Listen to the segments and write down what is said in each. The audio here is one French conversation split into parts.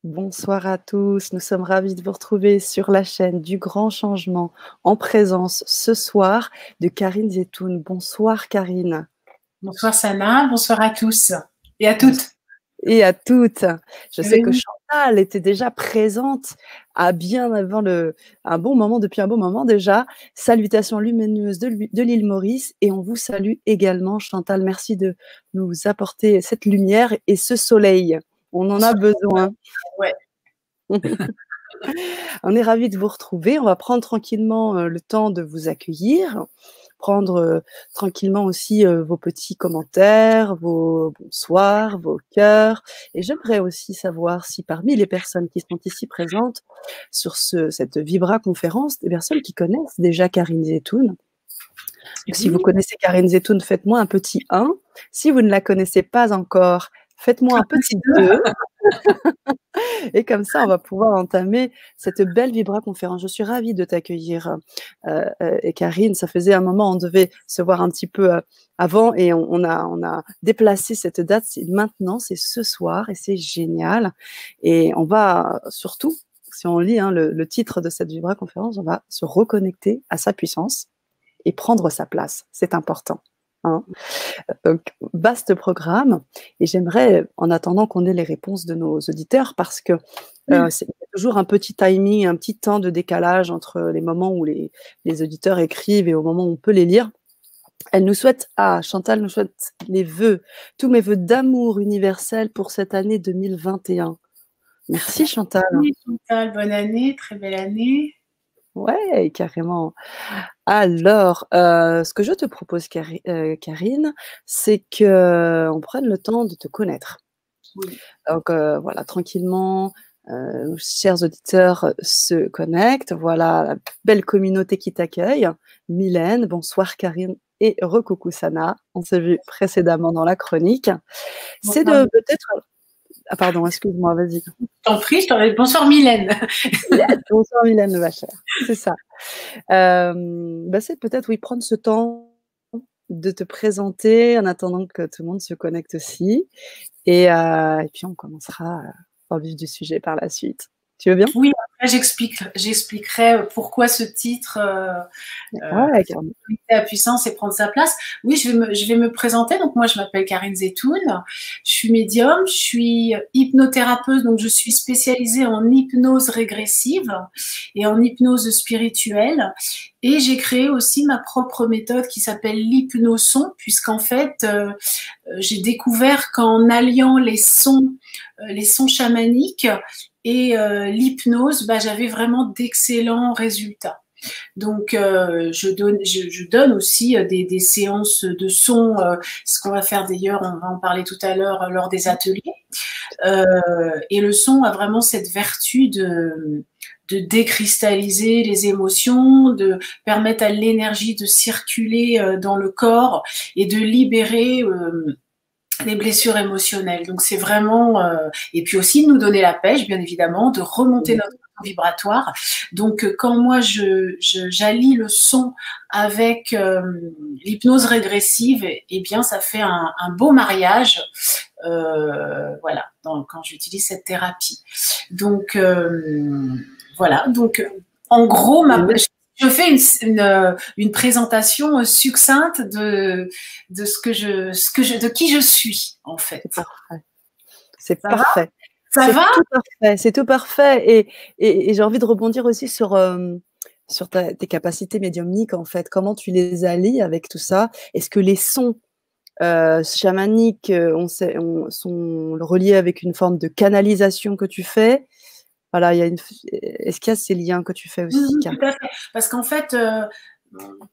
Bonsoir à tous, nous sommes ravis de vous retrouver sur la chaîne du Grand Changement en présence ce soir de Karine Zetoun. Bonsoir Karine. Bonsoir Sana, bonsoir à tous et à toutes. Et à toutes. Je sais que Oui. Chantal était déjà présente à bien avant un bon moment, depuis un bon moment déjà. Salutations lumineuses de l'île Maurice et on vous salue également Chantal. Merci de nous apporter cette lumière et ce soleil. On en a besoin. Ouais. On est ravis de vous retrouver. On va prendre tranquillement le temps de vous accueillir, prendre tranquillement aussi vos petits commentaires, vos bonsoirs, vos cœurs. Et j'aimerais aussi savoir si parmi les personnes qui sont ici présentes sur cette Vibra conférence, des personnes qui connaissent déjà Karine Zetoun. Donc, si vous connaissez Karine Zetoun, faites-moi un petit 1. Si vous ne la connaissez pas encore, faites-moi un petit 2. Et comme ça, on va pouvoir entamer cette belle Vibra conférence. Je suis ravie de t'accueillir, et Karine. Ça faisait un moment, on devait se voir un petit peu avant et on a déplacé cette date. Maintenant, c'est ce soir et c'est génial. Et on va surtout, si on lit le titre de cette Vibra conférence, on va se reconnecter à sa puissance et prendre sa place. C'est important. Hein. Donc, vaste programme. Et j'aimerais, en attendant qu'on ait les réponses de nos auditeurs, parce que c'est toujours un petit timing, un petit temps de décalage entre les moments où les auditeurs écrivent et au moment où on peut les lire. Elle nous souhaite, Chantal nous souhaite les vœux, tous mes vœux d'amour universel pour cette année 2021. Merci Chantal. Oui, Chantal, bonne année, très belle année. Ouais, carrément. Alors, ce que je te propose, Karine, c'est qu'on prenne le temps de te connaître. Oui. Donc, voilà, tranquillement, chers auditeurs se connectent. Voilà, la belle communauté qui t'accueille. Mylène, bonsoir Karine et recoucou Sana. On s'est vu précédemment dans la chronique. C'est de peut-être... Ah pardon, excuse-moi, vas-y. T'en prie, bonsoir Mylène. Bonsoir Mylène, ma chère. C'est ça. C'est peut-être, oui, prendre ce temps de te présenter en attendant que tout le monde se connecte aussi. Et puis, on commencera au vif du sujet par la suite. Tu veux bien? Oui, après j'expliquerai pourquoi ce titre la puissance et prendre sa place. Oui, je vais me présenter. Donc moi, je m'appelle Karine Zetoun. Je suis médium, je suis hypnothérapeute, donc je suis spécialisée en hypnose régressive et en hypnose spirituelle. Et j'ai créé aussi ma propre méthode qui s'appelle l'hypnoson, puisqu'en fait, j'ai découvert qu'en alliant les sons chamaniques et l'hypnose, j'avais vraiment d'excellents résultats. Donc, je donne aussi des séances de son, ce qu'on va faire d'ailleurs, on va en parler tout à l'heure lors des ateliers. Et le son a vraiment cette vertu de décristalliser les émotions, de permettre à l'énergie de circuler dans le corps et de libérer les blessures émotionnelles. Donc c'est vraiment et puis aussi de nous donner la pêche, bien évidemment, de remonter notre vibratoire. Donc quand moi j'allie le son avec l'hypnose régressive, eh bien ça fait un beau mariage. Voilà, quand j'utilise cette thérapie. Donc voilà. Donc en gros, je fais une présentation succincte de qui je suis, en fait. C'est parfait. C'est parfait. Ça va? Tout parfait. C'est tout parfait. Et j'ai envie de rebondir aussi sur tes capacités médiumniques, en fait. Comment tu les allies avec tout ça? Est-ce que les sons chamaniques sont reliés avec une forme de canalisation que tu fais? Voilà, est-ce qu'il y a ces liens que tu fais aussi? Tout à fait. Parce qu'en fait,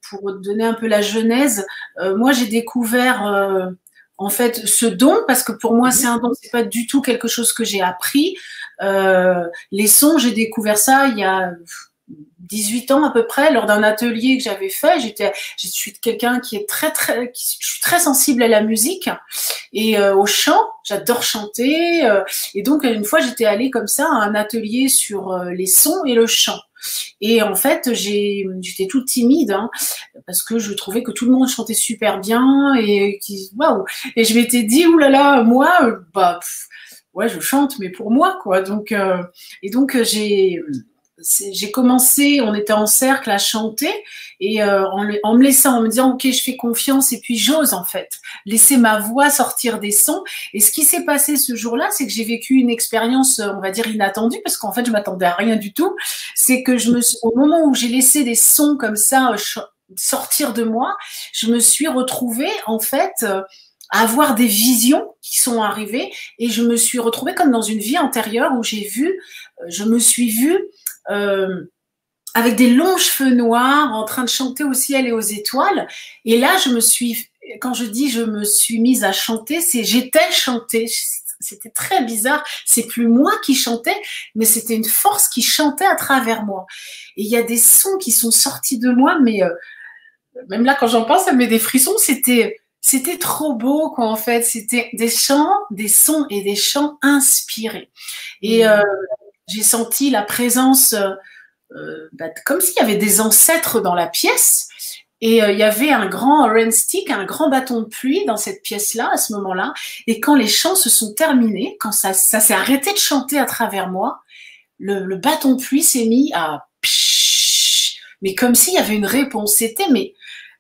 pour donner un peu la genèse, moi j'ai découvert en fait ce don, parce que pour moi c'est un don, c'est pas du tout quelque chose que j'ai appris. Les sons, j'ai découvert ça il y a 18 ans à peu près, lors d'un atelier que j'avais fait. Je suis quelqu'un qui est je suis très sensible à la musique et au chant. J'adore chanter. Et donc, une fois, j'étais allée comme ça à un atelier sur les sons et le chant. Et en fait, j'étais toute timide, hein, parce que je trouvais que tout le monde chantait super bien et waouh. Et je m'étais dit, oulala, moi, ouais, je chante, mais pour moi, quoi. Donc, j'ai commencé, on était en cercle à chanter et en me laissant, en me disant, ok, je fais confiance et puis j'ose en fait laisser ma voix sortir des sons. Et ce qui s'est passé ce jour-là, c'est que j'ai vécu une expérience, on va dire inattendue, parce qu'en fait, je m'attendais à rien du tout. C'est que au moment où j'ai laissé des sons comme ça sortir de moi, je me suis retrouvée en fait à avoir des visions qui sont arrivées et je me suis retrouvée comme dans une vie antérieure où je me suis vue avec des longs cheveux noirs, en train de chanter au ciel et aux étoiles. Et là, quand je dis je me suis mise à chanter, j'étais chantée. C'était très bizarre. C'est plus moi qui chantais, mais c'était une force qui chantait à travers moi. Et il y a des sons qui sont sortis de moi, mais même là, quand j'en pense, ça me met des frissons. C'était trop beau, quoi, en fait. C'était des chants, des sons et des chants inspirés. Et j'ai senti la présence, comme s'il y avait des ancêtres dans la pièce. Et il y avait un grand rain stick, un grand bâton de pluie dans cette pièce-là, à ce moment-là. Et quand les chants se sont terminés, quand ça s'est arrêté de chanter à travers moi, le bâton de pluie s'est mis à pshhh, mais comme s'il y avait une réponse.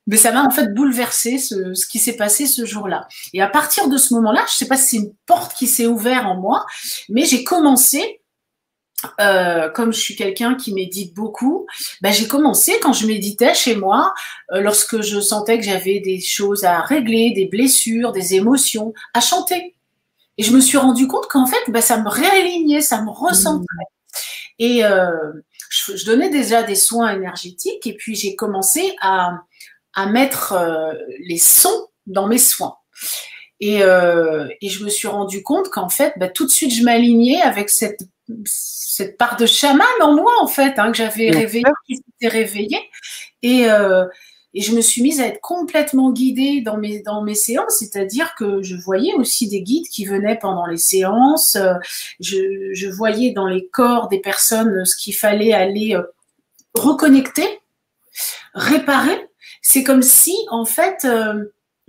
Mais ça m'a en fait bouleversé ce qui s'est passé ce jour-là. Et à partir de ce moment-là, je ne sais pas si c'est une porte qui s'est ouverte en moi, mais j'ai commencé, comme je suis quelqu'un qui médite beaucoup, j'ai commencé quand je méditais chez moi, lorsque je sentais que j'avais des choses à régler, des blessures, des émotions, à chanter. Et je me suis rendu compte qu'en fait, ça me réalignait, ça me recentrait. Et je donnais déjà des soins énergétiques et puis j'ai commencé à mettre les sons dans mes soins. Et je me suis rendu compte qu'en fait, tout de suite, je m'alignais avec cette part de chaman en moi, en fait, que j'avais réveillée, qui s'était réveillée. Et je me suis mise à être complètement guidée dans mes séances, c'est-à-dire que je voyais aussi des guides qui venaient pendant les séances. Je voyais dans les corps des personnes ce qu'il fallait aller reconnecter, réparer. C'est comme si, en fait,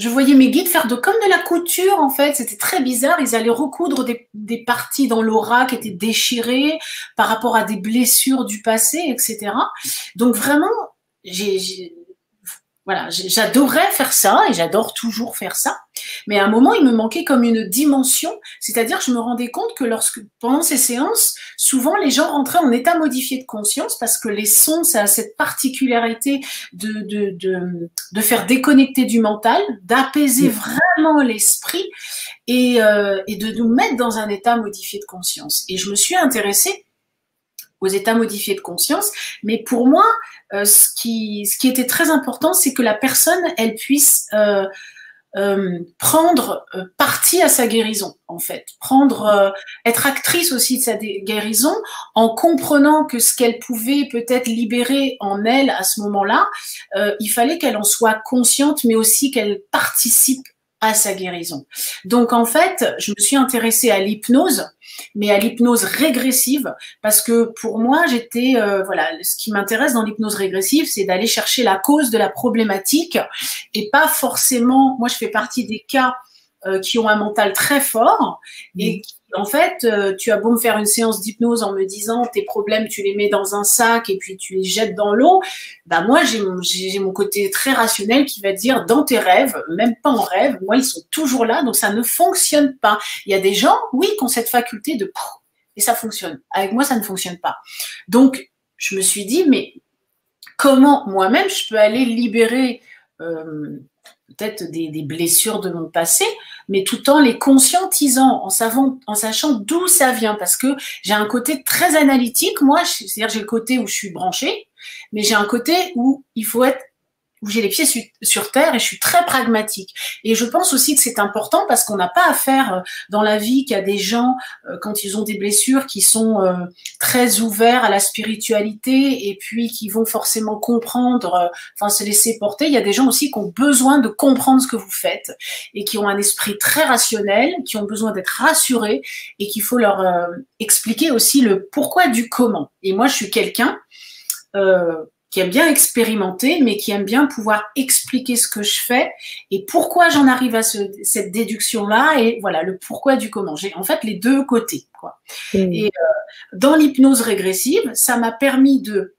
je voyais mes guides faire comme de la couture, en fait. C'était très bizarre. Ils allaient recoudre des parties dans l'aura qui étaient déchirées par rapport à des blessures du passé, etc. Donc, vraiment, j'adorais faire ça et j'adore toujours faire ça. Mais à un moment, il me manquait comme une dimension. C'est-à-dire que je me rendais compte que pendant ces séances, souvent les gens rentraient en état modifié de conscience parce que les sons, ça a cette particularité de faire déconnecter du mental, d'apaiser vraiment l'esprit et de nous mettre dans un état modifié de conscience. Et je me suis intéressée aux états modifiés de conscience, mais pour moi, ce qui était très important, c'est que la personne, elle puisse prendre partie à sa guérison, en fait, être actrice aussi de sa guérison, en comprenant que ce qu'elle pouvait peut-être libérer en elle à ce moment-là, il fallait qu'elle en soit consciente, mais aussi qu'elle participe à sa guérison. Donc en fait, je me suis intéressée à l'hypnose, mais à l'hypnose régressive, parce que pour moi, ce qui m'intéresse dans l'hypnose régressive, c'est d'aller chercher la cause de la problématique et pas forcément, moi je fais partie des cas qui ont un mental très fort et en fait, tu as beau me faire une séance d'hypnose en me disant tes problèmes, tu les mets dans un sac et puis tu les jettes dans l'eau. Moi, j'ai mon côté très rationnel qui va dire dans tes rêves, même pas en rêve, moi, ils sont toujours là, donc ça ne fonctionne pas. Il y a des gens, oui, qui ont cette faculté et ça fonctionne. Avec moi, ça ne fonctionne pas. Donc, je me suis dit, mais comment moi-même je peux aller libérer peut-être des blessures de mon passé, mais tout en les conscientisant, en sachant d'où ça vient, parce que j'ai un côté très analytique, moi, c'est-à-dire j'ai le côté où je suis branchée, mais j'ai un côté où où j'ai les pieds sur terre et je suis très pragmatique. Et je pense aussi que c'est important parce qu'on n'a pas à faire dans la vie qu'il y a des gens, quand ils ont des blessures, qui sont très ouverts à la spiritualité et puis qui vont forcément comprendre, se laisser porter. Il y a des gens aussi qui ont besoin de comprendre ce que vous faites et qui ont un esprit très rationnel, qui ont besoin d'être rassurés et qu'il faut leur expliquer aussi le pourquoi du comment. Et moi, je suis quelqu'un... qui aime bien expérimenter, mais qui aime bien pouvoir expliquer ce que je fais et pourquoi j'en arrive à cette déduction-là, et voilà, le pourquoi du comment. J'ai en fait les deux côtés, quoi. Et dans l'hypnose régressive, ça m'a permis de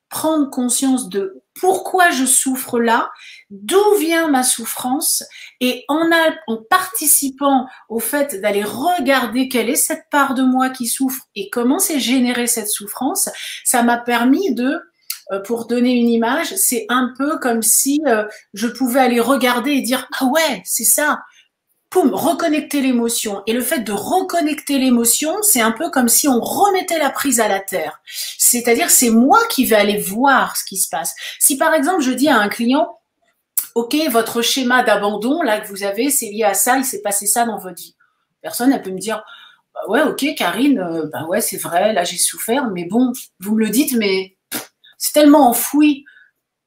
prendre conscience de pourquoi je souffre là, d'où vient ma souffrance, et en participant au fait d'aller regarder quelle est cette part de moi qui souffre et comment s'est générée cette souffrance, ça m'a permis de, pour donner une image, c'est un peu comme si je pouvais aller regarder et dire « Ah ouais, c'est ça !» Poum, reconnecter l'émotion. Et le fait de reconnecter l'émotion, c'est un peu comme si on remettait la prise à la terre. C'est-à-dire, c'est moi qui vais aller voir ce qui se passe. Si par exemple, je dis à un client, OK, votre schéma d'abandon, là, que vous avez, c'est lié à ça, il s'est passé ça dans votre vie. Personne, elle peut me dire, bah ouais, OK, Karine, bah ouais, c'est vrai, là, j'ai souffert, mais bon, vous me le dites, mais c'est tellement enfoui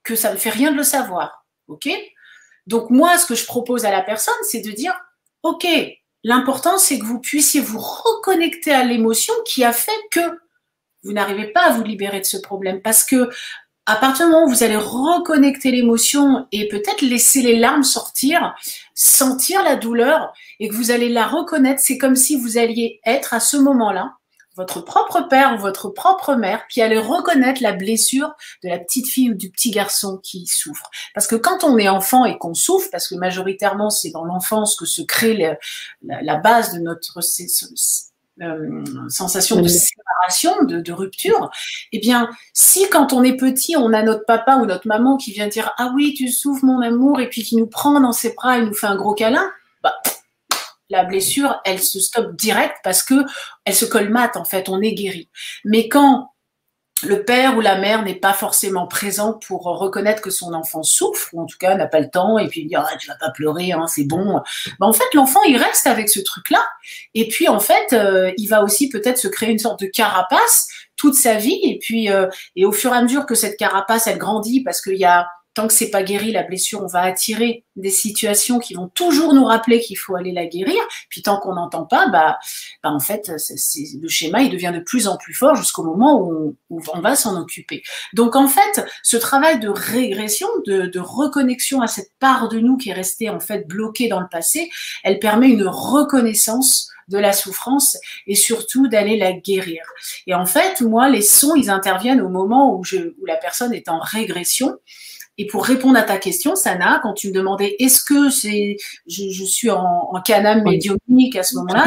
que ça ne me fait rien de le savoir. OK? Donc, moi, ce que je propose à la personne, c'est de dire, OK, l'important, c'est que vous puissiez vous reconnecter à l'émotion qui a fait que vous n'arrivez pas à vous libérer de ce problème. Parce que à partir du moment où vous allez reconnecter l'émotion et peut-être laisser les larmes sortir, sentir la douleur et que vous allez la reconnaître, c'est comme si vous alliez être à ce moment-là votre propre père ou votre propre mère qui allait reconnaître la blessure de la petite fille ou du petit garçon qui souffre. Parce que quand on est enfant et qu'on souffre, parce que majoritairement c'est dans l'enfance que se crée la base de notre sensation de séparation, de rupture, eh bien, si quand on est petit, on a notre papa ou notre maman qui vient dire « Ah oui, tu souffres mon amour » et puis qui nous prend dans ses bras et nous fait un gros câlin, bah, la blessure, elle se stoppe direct parce que elle se colmate, en fait, on est guéri. Mais quand le père ou la mère n'est pas forcément présent pour reconnaître que son enfant souffre, ou en tout cas n'a pas le temps, et puis il dit ah, tu vas pas pleurer, hein, c'est bon. Ben, en fait, l'enfant, il reste avec ce truc-là. Et puis, en fait, il va aussi peut-être se créer une sorte de carapace toute sa vie. Et puis, et au fur et à mesure que cette carapace, elle grandit, parce qu'il y a tant que c'est pas guéri, la blessure, on va attirer des situations qui vont toujours nous rappeler qu'il faut aller la guérir. Puis tant qu'on n'entend pas, bah en fait, le schéma, il devient de plus en plus fort jusqu'au moment où on va s'en occuper. Donc en fait, ce travail de régression, de reconnexion à cette part de nous qui est restée en fait bloquée dans le passé, elle permet une reconnaissance de la souffrance et surtout d'aller la guérir. Et en fait, moi, les sons, ils interviennent au moment où la personne est en régression. Et pour répondre à ta question, Sana, quand tu me demandais est-ce que je suis en canal médiumnique à ce moment-là,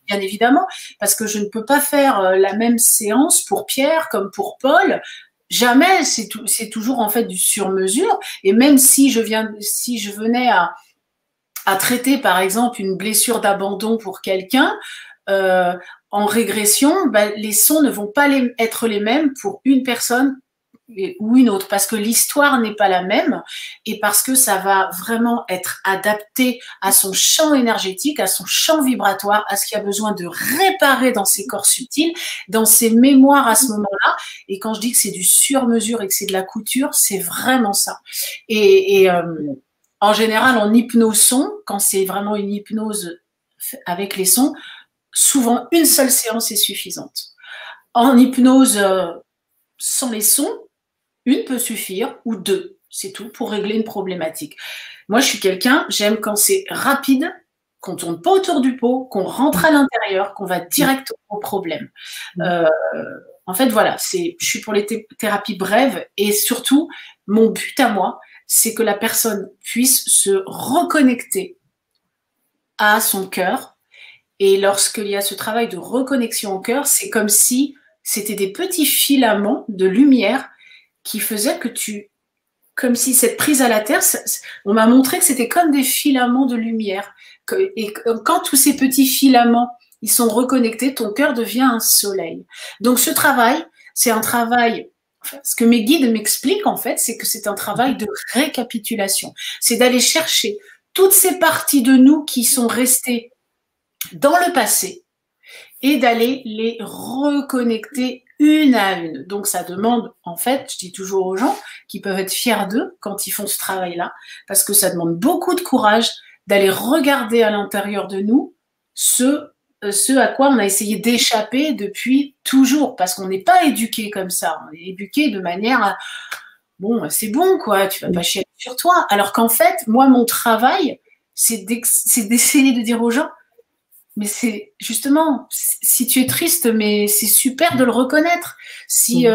bien évidemment, parce que je ne peux pas faire la même séance pour Pierre comme pour Paul. Jamais, c'est toujours en fait du sur-mesure. Et même si je venais à traiter par exemple une blessure d'abandon pour quelqu'un, en régression, ben, les sons ne vont pas être les mêmes pour une personne ou une autre, parce que l'histoire n'est pas la même et parce que ça va vraiment être adapté à son champ énergétique, à son champ vibratoire, à ce qu'il y a besoin de réparer dans ses corps subtils, dans ses mémoires à ce moment-là. Et quand je dis que c'est du sur-mesure et que c'est de la couture, c'est vraiment ça. Et en général, en hypnoson, quand c'est vraiment une hypnose avec les sons, souvent une seule séance est suffisante. En hypnose sans les sons, une peut suffire ou deux, c'est tout pour régler une problématique. Moi, je suis quelqu'un, j'aime quand c'est rapide, qu'on tourne pas autour du pot, qu'on rentre à l'intérieur, qu'on va direct au problème. En fait, voilà, je suis pour les thérapies brèves et surtout, mon but à moi, c'est que la personne puisse se reconnecter à son cœur. Et lorsqu'il y a ce travail de reconnexion au cœur, c'est comme si c'était des petits filaments de lumière qui faisait que comme si cette prise à la terre, on m'a montré que c'était comme des filaments de lumière. Et quand tous ces petits filaments, ils sont reconnectés, ton cœur devient un soleil. Donc ce travail, c'est un travail, ce que mes guides m'expliquent en fait, c'est que c'est un travail de récapitulation. C'est d'aller chercher toutes ces parties de nous qui sont restées dans le passé et d'aller les reconnecter une à une. Donc ça demande, en fait, je dis toujours aux gens qui peuvent être fiers d'eux quand ils font ce travail-là, parce que ça demande beaucoup de courage d'aller regarder à l'intérieur de nous ce ce à quoi on a essayé d'échapper depuis toujours, parce qu'on n'est pas éduqué comme ça. On est éduqué de manière à, bon, c'est bon, quoi, tu vas pas chier sur toi. Alors qu'en fait, moi, mon travail, c'est d'essayer de dire aux gens, mais c'est justement, si tu es triste, mais c'est super de le reconnaître. Si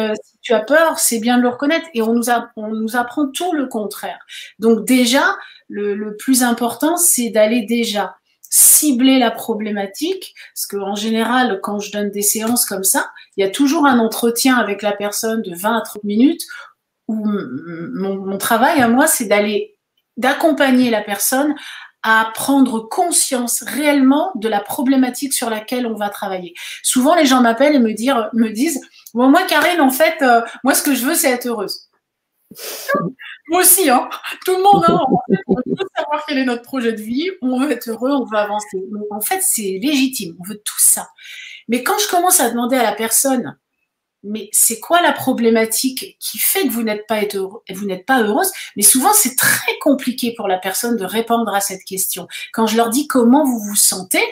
tu as peur, c'est bien de le reconnaître. Et on nous apprend tout le contraire. Donc déjà, le plus important, c'est d'aller déjà cibler la problématique. Parce qu'en général, quand je donne des séances comme ça, il y a toujours un entretien avec la personne de 20 à 30 minutes où mon travail à moi, c'est d'accompagner la personne à prendre conscience réellement de la problématique sur laquelle on va travailler. Souvent, les gens m'appellent et me disent bon, moi, Karine, en fait, moi, ce que je veux, c'est être heureuse. Moi aussi, hein. Tout le monde, hein. En fait, on veut savoir quel est notre projet de vie, on veut être heureux, on veut avancer. Donc, en fait, c'est légitime, on veut tout ça. Mais quand je commence à demander à la personne, mais c'est quoi la problématique qui fait que vous n'êtes pas heureuse? Mais souvent, c'est très compliqué pour la personne de répondre à cette question. Quand je leur dis comment vous vous sentez,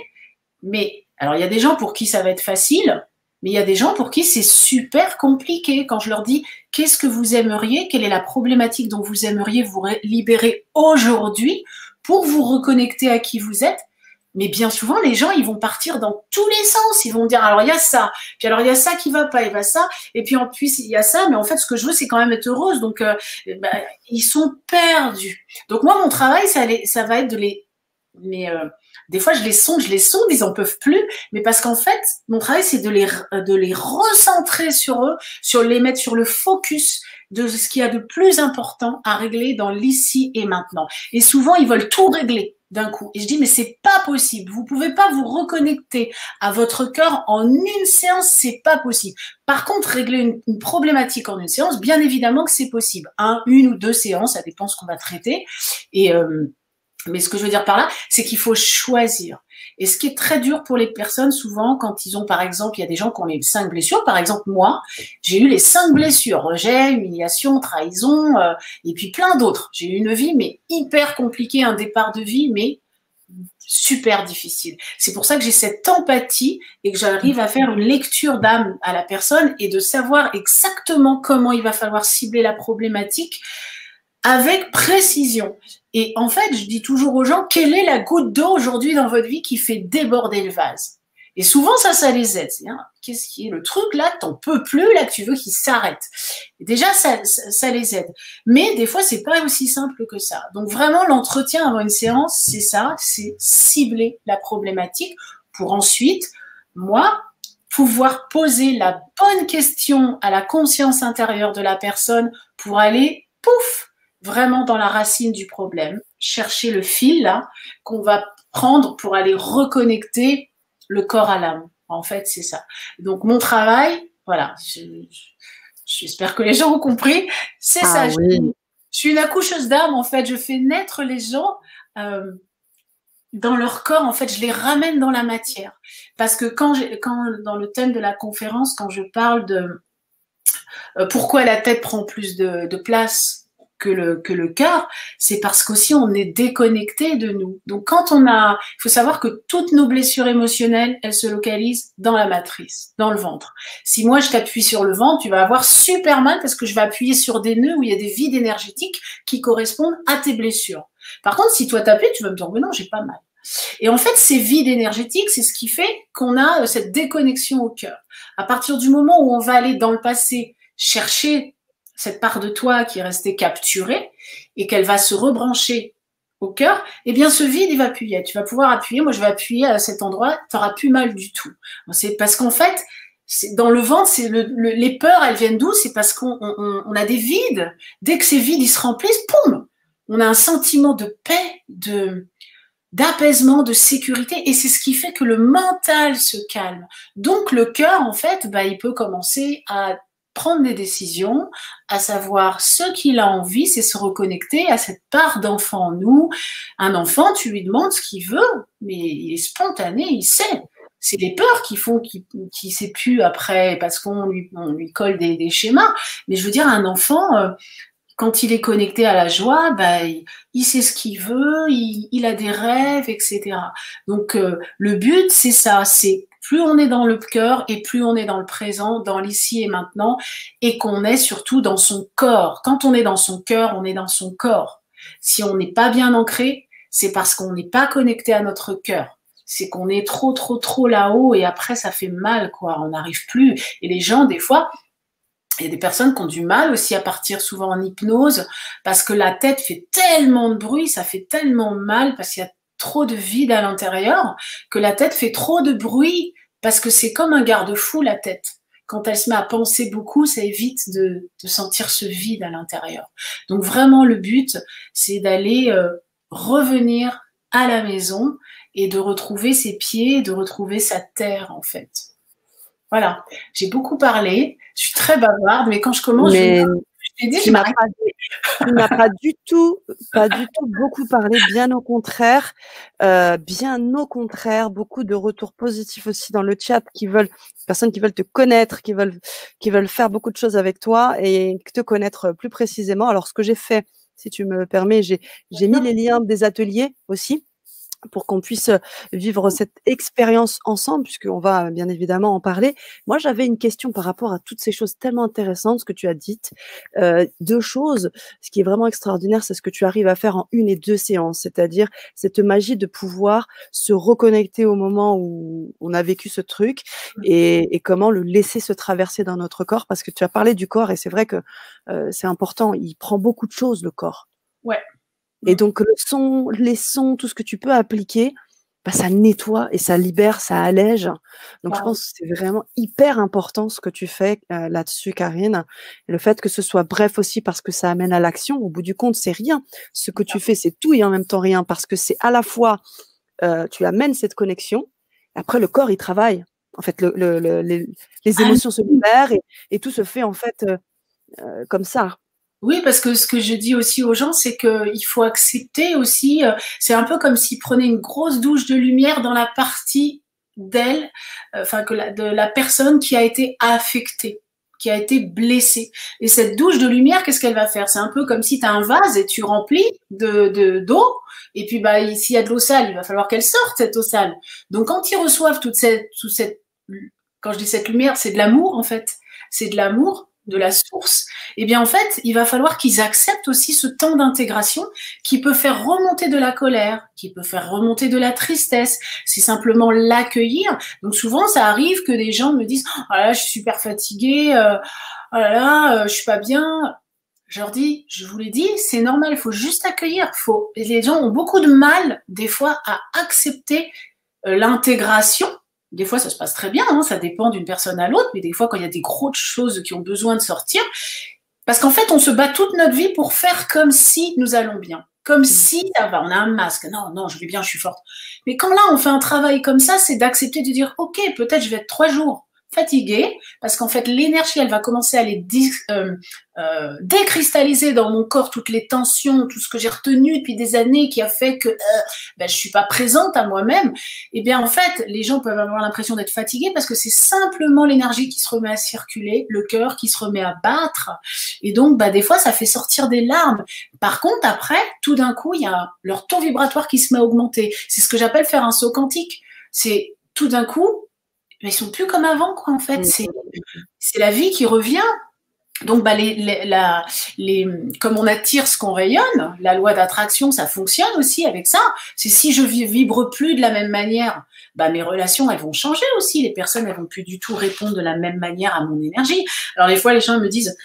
mais alors il y a des gens pour qui ça va être facile, mais il y a des gens pour qui c'est super compliqué. Quand je leur dis qu'est-ce que vous aimeriez, quelle est la problématique dont vous aimeriez vous libérer aujourd'hui pour vous reconnecter à qui vous êtes, mais bien souvent, les gens, ils vont partir dans tous les sens. Ils vont me dire, alors il y a ça, puis alors il y a ça qui va pas, il va ça, et puis en plus il y a ça, mais en fait, ce que je veux, c'est quand même être heureuse. Donc, ils sont perdus. Donc moi, mon travail, ça va être de les... Mais des fois, je les sonde, ils en peuvent plus, mais parce qu'en fait, mon travail, c'est de les recentrer sur eux, les mettre sur le focus de ce qu'il y a de plus important à régler dans l'ici et maintenant. Et souvent, ils veulent tout régler d'un coup. Et je dis, mais c'est pas possible. Vous pouvez pas vous reconnecter à votre cœur en une séance, c'est pas possible. Par contre, régler une problématique en une séance, bien évidemment que c'est possible. Une ou deux séances, ça dépend ce qu'on va traiter. Mais ce que je veux dire par là, c'est qu'il faut choisir. Et ce qui est très dur pour les personnes, souvent, quand ils ont, par exemple, il y a des gens qui ont les 5 blessures. Par exemple, moi, j'ai eu les 5 blessures. Rejet, humiliation, trahison, et puis plein d'autres. J'ai eu une vie, mais hyper compliquée, un départ de vie, mais super difficile. C'est pour ça que j'ai cette empathie et que j'arrive à faire une lecture d'âme à la personne et de savoir exactement comment il va falloir cibler la problématique avec précision. Et en fait, je dis toujours aux gens, quelle est la goutte d'eau aujourd'hui dans votre vie qui fait déborder le vase? Et souvent, ça les aide. Qu'est-ce qui est le truc là que t'en peux plus, là que tu veux qu'il s'arrête? Et déjà, ça les aide. Mais des fois, c'est pas aussi simple que ça. Donc vraiment, l'entretien avant une séance, c'est ça, c'est cibler la problématique pour ensuite, moi, pouvoir poser la bonne question à la conscience intérieure de la personne pour aller, pouf, vraiment dans la racine du problème, chercher le fil là qu'on va prendre pour aller reconnecter le corps à l'âme. En fait, c'est ça. Donc, mon travail, voilà, j'espère que les gens ont compris, c'est ça. Oui. Je suis une accoucheuse d'âme, en fait. Je fais naître les gens dans leur corps, en fait, je les ramène dans la matière. Parce que quand dans le thème de la conférence, quand je parle de pourquoi la tête prend plus de place que le cœur, c'est parce qu'aussi on est déconnecté de nous. Donc il faut savoir que toutes nos blessures émotionnelles, elles se localisent dans la matrice, dans le ventre. Si moi je t'appuie sur le ventre, tu vas avoir super mal parce que je vais appuyer sur des nœuds où il y a des vides énergétiques qui correspondent à tes blessures. Par contre, si toi t'appuies, tu vas me dire mais non, j'ai pas mal. Et en fait, ces vides énergétiques, c'est ce qui fait qu'on a cette déconnexion au cœur. À partir du moment où on va aller dans le passé chercher cette part de toi qui est restée capturée et qu'elle va se rebrancher au cœur, eh bien ce vide, il va appuyer. Tu vas pouvoir appuyer, moi je vais appuyer à cet endroit, tu n'auras plus mal du tout. C'est parce qu'en fait, dans le ventre, les peurs, elles viennent d'où? C'est parce qu'on a des vides. Dès que ces vides, ils se remplissent, poum, on a un sentiment de paix, d'apaisement, de sécurité, et c'est ce qui fait que le mental se calme. Donc le cœur, en fait, il peut commencer à prendre des décisions, à savoir ce qu'il a envie, c'est se reconnecter à cette part d'enfant en nous. Un enfant, tu lui demandes ce qu'il veut, mais il est spontané, il sait. C'est les peurs qui font qu'il ne sait plus après, parce qu'on lui colle des schémas. Mais je veux dire, un enfant, quand il est connecté à la joie, bah, il sait ce qu'il veut, il a des rêves, etc. Donc, le but, c'est ça, c'est plus on est dans le cœur et plus on est dans le présent, dans l'ici et maintenant, et qu'on est surtout dans son corps. Quand on est dans son cœur, on est dans son corps. Si on n'est pas bien ancré, c'est parce qu'on n'est pas connecté à notre cœur. C'est qu'on est trop là-haut et après ça fait mal, quoi. On n'arrive plus. Et les gens, des fois, il y a des personnes qui ont du mal aussi à partir souvent en hypnose parce que la tête fait tellement de bruit, ça fait tellement mal parce qu'il y a trop de vide à l'intérieur que la tête fait trop de bruit parce que c'est comme un garde-fou, la tête. Quand elle se met à penser beaucoup, ça évite de sentir ce vide à l'intérieur. Donc vraiment, le but, c'est d'aller revenir à la maison et de retrouver ses pieds, de retrouver sa terre, en fait. Voilà, j'ai beaucoup parlé, je suis très bavarde, mais quand je commence, Mais je dis, tu n'as pas du tout beaucoup parlé, bien au contraire, beaucoup de retours positifs aussi dans le chat personnes qui veulent te connaître, qui veulent faire beaucoup de choses avec toi et te connaître plus précisément. Alors, ce que j'ai fait, si tu me permets, j'ai mis les liens des ateliers aussi, pour qu'on puisse vivre cette expérience ensemble, puisqu'on va bien évidemment en parler. Moi, j'avais une question par rapport à toutes ces choses tellement intéressantes, ce que tu as dites. Deux choses, ce qui est vraiment extraordinaire, c'est ce que tu arrives à faire en 1 et 2 séances, c'est-à-dire cette magie de pouvoir se reconnecter au moment où on a vécu ce truc et comment le laisser se traverser dans notre corps, parce que tu as parlé du corps et c'est vrai que c'est important, il prend beaucoup de choses, le corps. Ouais. Et donc, les sons, tout ce que tu peux appliquer, bah, ça nettoie et ça libère, ça allège. Donc, je pense que c'est vraiment hyper important ce que tu fais là-dessus, Karine. Et le fait que ce soit bref aussi parce que ça amène à l'action. Au bout du compte, c'est rien. Ce que tu fais, c'est tout et en même temps rien parce que c'est à la fois, tu amènes cette connexion. Après, le corps, il travaille. En fait, les émotions se libèrent et tout se fait en fait comme ça. Oui, parce que ce que je dis aussi aux gens, c'est qu'il faut accepter aussi, c'est un peu comme s'ils prenaient une grosse douche de lumière dans la partie d'elle, de la personne qui a été affectée, qui a été blessée. Et cette douche de lumière, qu'est-ce qu'elle va faire? C'est un peu comme si tu as un vase et tu remplis d'eau, et puis bah, s'il y a de l'eau sale, il va falloir qu'elle sorte, cette eau sale. Donc quand ils reçoivent quand je dis cette lumière, c'est de l'amour en fait, c'est de l'amour, de la source, eh bien en fait, il va falloir qu'ils acceptent aussi ce temps d'intégration qui peut faire remonter de la colère, qui peut faire remonter de la tristesse. C'est simplement l'accueillir. Donc souvent, ça arrive que des gens me disent « Oh là là, je suis super fatiguée, oh là là, je suis pas bien ». Je leur dis, je vous l'ai dit, c'est normal, il faut juste accueillir. Les gens ont beaucoup de mal, des fois, à accepter l'intégration. Des fois, ça se passe très bien, hein, ça dépend d'une personne à l'autre, mais des fois, quand il y a des grosses choses qui ont besoin de sortir, parce qu'en fait, on se bat toute notre vie pour faire comme si nous allons bien, comme si ça va, on a un masque, non, je vais bien, je suis forte. Mais quand là, on fait un travail comme ça, c'est d'accepter de dire, ok, peut-être je vais être 3 jours fatiguée, parce qu'en fait, l'énergie, elle va commencer à décristalliser dans mon corps toutes les tensions, tout ce que j'ai retenu depuis des années qui a fait que je suis pas présente à moi-même. Et bien, en fait, les gens peuvent avoir l'impression d'être fatigués parce que c'est simplement l'énergie qui se remet à circuler, le cœur qui se remet à battre. Et donc, des fois, ça fait sortir des larmes. Par contre, après, tout d'un coup, il y a leur taux vibratoire qui se met à augmenter. C'est ce que j'appelle faire un saut quantique. C'est tout d'un coup, ils sont plus comme avant, quoi, en fait. C'est la vie qui revient. Donc, comme on attire ce qu'on rayonne, la loi d'attraction, ça fonctionne aussi avec ça. C'est si je vibre plus de la même manière, mes relations, elles vont changer aussi. Les personnes, elles vont plus du tout répondre de la même manière à mon énergie. Alors, des fois, les gens me disent,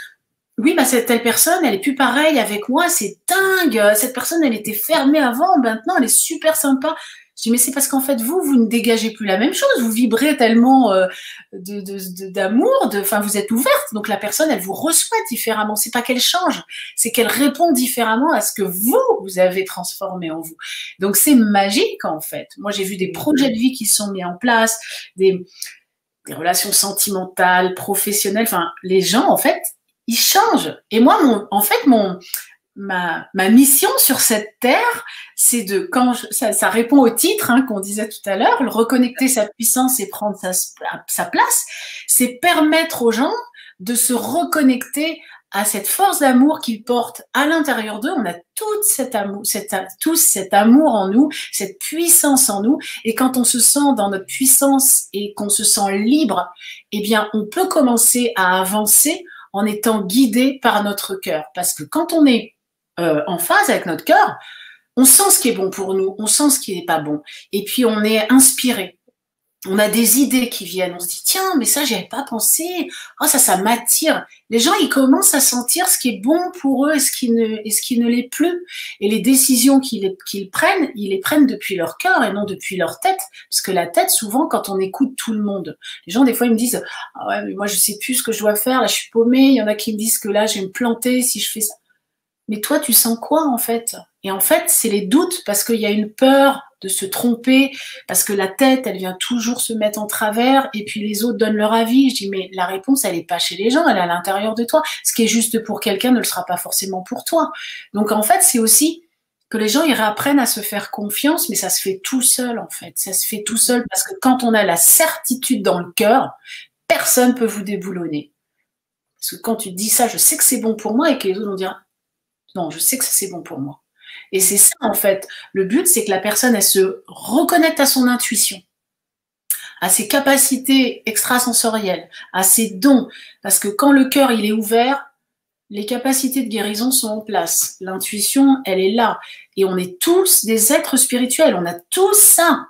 oui, cette telle personne, elle est plus pareille avec moi, c'est dingue. Cette personne, elle était fermée avant, maintenant, elle est super sympa. Je dis, mais c'est parce qu'en fait, vous ne dégagez plus la même chose. Vous vibrez tellement d'amour, vous êtes ouverte. Donc, la personne, elle vous reçoit différemment. C'est pas qu'elle change, c'est qu'elle répond différemment à ce que vous avez transformé en vous. Donc, c'est magique, en fait. Moi, j'ai vu des projets de vie qui sont mis en place, des relations sentimentales, professionnelles. Enfin, les gens, en fait, ils changent. Et moi, ma mission sur cette terre, c'est ça répond au titre qu'on disait tout à l'heure, le reconnecter sa puissance et prendre sa place, c'est permettre aux gens de se reconnecter à cette force d'amour qu'ils portent à l'intérieur d'eux. On a tous cet amour en nous, cette puissance en nous. Et quand on se sent dans notre puissance et qu'on se sent libre, eh bien, on peut commencer à avancer en étant guidé par notre cœur. Parce que quand on est en phase avec notre cœur, on sent ce qui est bon pour nous, on sent ce qui n'est pas bon. Et puis, on est inspiré. On a des idées qui viennent, on se dit tiens, mais ça, j'y avais pas pensé. Oh, ça m'attire. Les gens, ils commencent à sentir ce qui est bon pour eux et ce qui ne l'est plus. Et les décisions qu'ils prennent, ils les prennent depuis leur cœur et non depuis leur tête. Parce que la tête, souvent, quand on écoute tout le monde, les gens, des fois, ils me disent ah ouais, mais moi, je sais plus ce que je dois faire. Là, je suis paumée. Il y en a qui me disent que là, je vais me planter si je fais ça. Mais toi, tu sens quoi, en fait? Et en fait, c'est les doutes, parce qu'il y a une peur de se tromper, parce que la tête, elle vient toujours se mettre en travers, et puis les autres donnent leur avis. Je dis, mais la réponse, elle est pas chez les gens, elle est à l'intérieur de toi. Ce qui est juste pour quelqu'un ne le sera pas forcément pour toi. Donc, en fait, c'est aussi que les gens, ils réapprennent à se faire confiance, mais ça se fait tout seul, en fait. Ça se fait tout seul, parce que quand on a la certitude dans le cœur, personne peut vous déboulonner. Parce que quand tu te dis ça, je sais que c'est bon pour moi, et que les autres vont dire, non, je sais que c'est bon pour moi. Et c'est ça, en fait. Le but, c'est que la personne, elle se reconnecte à son intuition, à ses capacités extrasensorielles, à ses dons. Parce que quand le cœur, il est ouvert, les capacités de guérison sont en place. L'intuition, elle est là. Et on est tous des êtres spirituels. On a tous ça.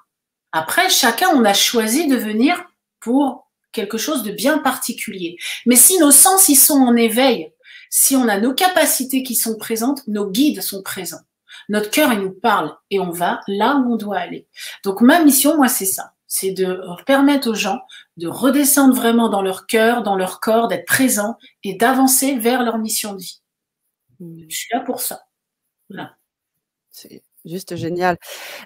Après, chacun, on a choisi de venir pour quelque chose de bien particulier. Mais si nos sens, ils sont en éveil, si on a nos capacités qui sont présentes, nos guides sont présents. Notre cœur, il nous parle et on va là où on doit aller. Donc, ma mission, moi, c'est ça. C'est de permettre aux gens de redescendre vraiment dans leur cœur, dans leur corps, d'être présents et d'avancer vers leur mission de vie. Je suis là pour ça. Voilà. C'est juste génial.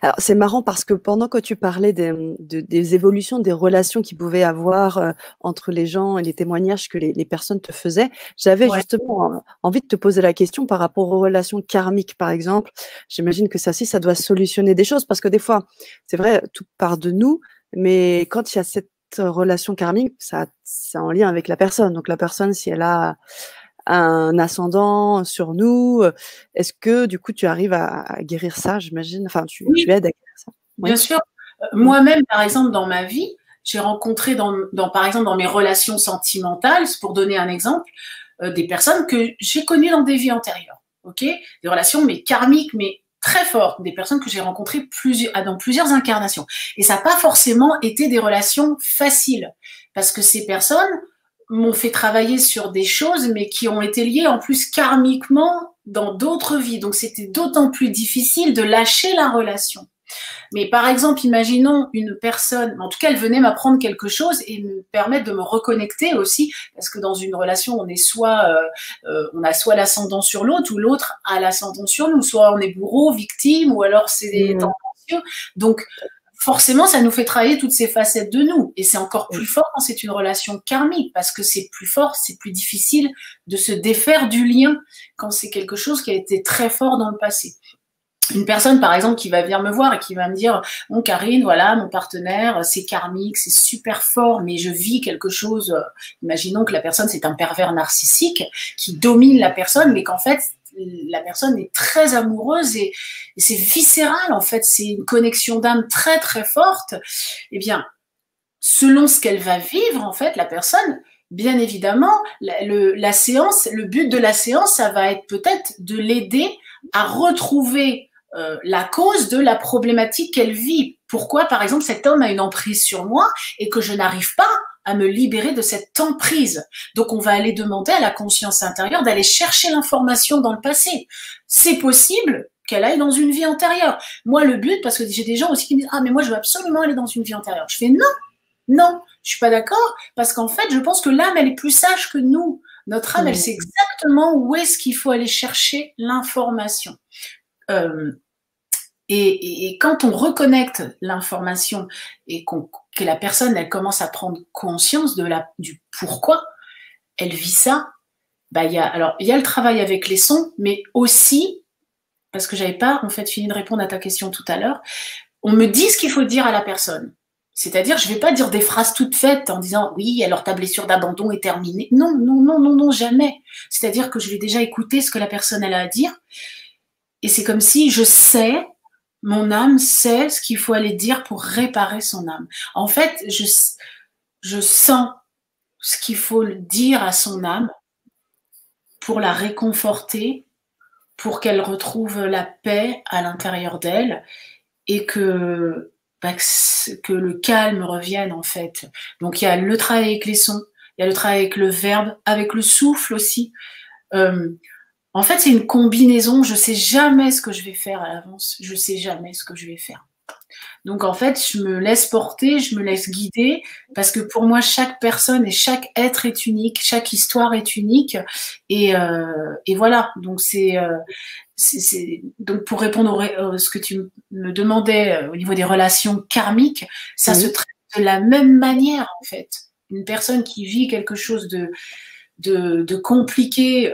Alors, c'est marrant parce que pendant que tu parlais des évolutions, des relations qu'il pouvait avoir entre les gens et les témoignages que les personnes te faisaient, j'avais justement envie de te poser la question par rapport aux relations karmiques, par exemple. J'imagine que ça aussi, ça doit solutionner des choses parce que des fois, c'est vrai, tout part de nous, mais quand il y a cette relation karmique, c'est en lien avec la personne. Donc, la personne, si elle a un ascendant sur nous, est-ce que du coup tu arrives à guérir ça, j'imagine, enfin tu aides à guérir ça? Bien sûr. Moi-même, par exemple, dans ma vie, j'ai rencontré par exemple, dans mes relations sentimentales, pour donner un exemple, des personnes que j'ai connues dans des vies antérieures, ok? Des relations, mais karmiques, mais très fortes, des personnes que j'ai rencontrées dans plusieurs incarnations. Et ça n'a pas forcément été des relations faciles, parce que ces personnes m'ont fait travailler sur des choses, mais qui ont été liées en plus karmiquement dans d'autres vies. Donc c'était d'autant plus difficile de lâcher la relation. Mais par exemple, imaginons une personne, en tout cas, elle venait m'apprendre quelque chose et me permettre de me reconnecter aussi, parce que dans une relation, on est on a soit l'ascendant sur l'autre ou l'autre a l'ascendant sur nous, soit on est bourreau, victime, ou alors c'est des tendancieux. Donc forcément, ça nous fait travailler toutes ces facettes de nous. Et c'est encore plus fort quand c'est une relation karmique, parce que c'est plus fort, c'est plus difficile de se défaire du lien quand c'est quelque chose qui a été très fort dans le passé. Une personne, par exemple, qui va venir me voir et qui va me dire « Bon, Karine, voilà, mon partenaire, c'est karmique, c'est super fort, mais je vis quelque chose… » Imaginons que la personne, c'est un pervers narcissique qui domine la personne, mais qu'en fait, la personne est très amoureuse et c'est viscéral, en fait, c'est une connexion d'âme très, très forte. Eh bien, selon ce qu'elle va vivre, en fait, la personne… Bien évidemment, le but de la séance, ça va être peut-être de l'aider à retrouver la cause de la problématique qu'elle vit. Pourquoi, par exemple, cet homme a une emprise sur moi et que je n'arrive pas à me libérer de cette emprise. Donc, on va aller demander à la conscience intérieure d'aller chercher l'information dans le passé. C'est possible qu'elle aille dans une vie antérieure. Moi, le but, parce que j'ai des gens aussi qui me disent « Ah, mais moi, je veux absolument aller dans une vie antérieure. » Je fais « Non, non, je suis pas d'accord, parce qu'en fait, je pense que l'âme, elle est plus sage que nous. Notre âme, elle sait exactement où est-ce qu'il faut aller chercher l'information. Et quand on reconnecte l'information et que la personne, elle commence à prendre conscience du pourquoi elle vit ça, bah, il y a le travail avec les sons, mais aussi, parce que j'avais pas en fait fini de répondre à ta question tout à l'heure, on me dit ce qu'il faut dire à la personne. C'est-à-dire, je ne vais pas dire des phrases toutes faites en disant oui, alors ta blessure d'abandon est terminée. Non, non, non, non, non, jamais. C'est-à-dire que je vais déjà écouter ce que la personne elle a à dire. Et c'est comme si je sais, mon âme sait ce qu'il faut aller dire pour réparer son âme. En fait, je sens ce qu'il faut dire à son âme pour la réconforter, pour qu'elle retrouve la paix à l'intérieur d'elle et que le calme revienne en fait. Donc il y a le travail avec les sons, il y a le travail avec le verbe, avec le souffle aussi. En fait, c'est une combinaison. Je sais jamais ce que je vais faire à l'avance. Je sais jamais ce que je vais faire. Donc en fait, je me laisse porter, je me laisse guider, parce que pour moi, chaque personne et chaque être est unique, chaque histoire est unique, et voilà. Donc donc pour répondre à ce que tu me demandais au niveau des relations karmiques, ça se traite de la même manière en fait. Une personne qui vit quelque chose de compliqué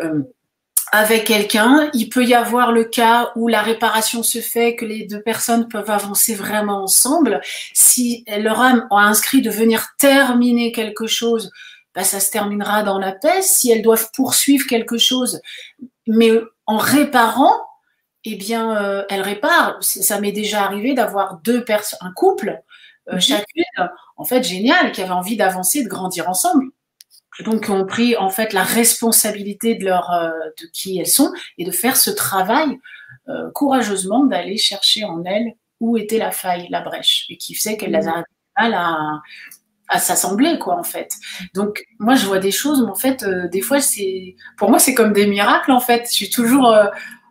avec quelqu'un, il peut y avoir le cas où la réparation se fait, que les deux personnes peuvent avancer vraiment ensemble. Si leur âme a inscrit de venir terminer quelque chose, bah, ça se terminera dans la paix. Si elles doivent poursuivre quelque chose, mais en réparant, eh bien, elles réparent. Ça m'est déjà arrivé d'avoir deux personnes, un couple, chacune, en fait, génial, qui avait envie d'avancer, de grandir ensemble. Donc, ont pris en fait la responsabilité de qui elles sont et de faire ce travail courageusement, d'aller chercher en elles où était la faille, la brèche, et qui faisait qu'elles avaient mal à s'assembler, quoi, en fait. Donc, moi, je vois des choses, mais en fait, des fois, pour moi, c'est comme des miracles, en fait. Je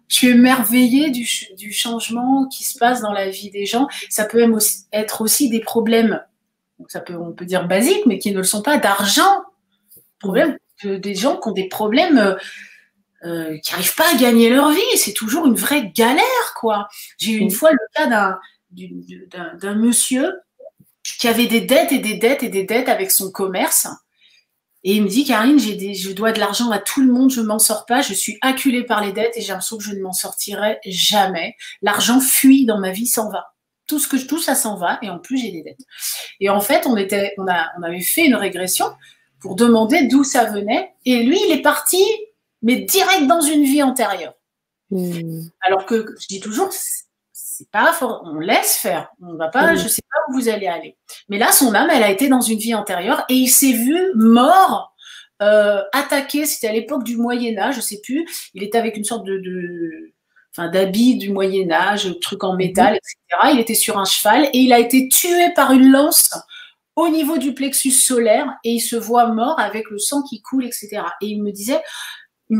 suis émerveillée du changement qui se passe dans la vie des gens. Ça peut même être aussi des problèmes, on peut dire basiques, mais qui ne le sont pas, d'argent. Des gens qui ont des problèmes qui n'arrivent pas à gagner leur vie. C'est toujours une vraie galère, quoi. J'ai eu une fois le cas d'un monsieur qui avait des dettes et des dettes et des dettes avec son commerce. Et il me dit, Karine, je dois de l'argent à tout le monde, je ne m'en sors pas, je suis acculée par les dettes et j'ai l'impression que je ne m'en sortirai jamais. L'argent fuit dans ma vie, s'en va. Tout ce que je touche, ça s'en va, et en plus, j'ai des dettes. Et en fait, on avait fait une régression pour demander d'où ça venait. Et lui, il est parti, mais direct dans une vie antérieure. Alors que je dis toujours, c'est pas fort, on laisse faire. On va pas, je sais pas où vous allez aller. Mais là, son âme, elle a été dans une vie antérieure et il s'est vu mort, attaqué. C'était à l'époque du Moyen-Âge, je sais plus. Il était avec une sorte d'habit du Moyen-Âge, truc en métal, etc. Il était sur un cheval et il a été tué par une lance au niveau du plexus solaire et il se voit mort avec le sang qui coule, etc. Et il me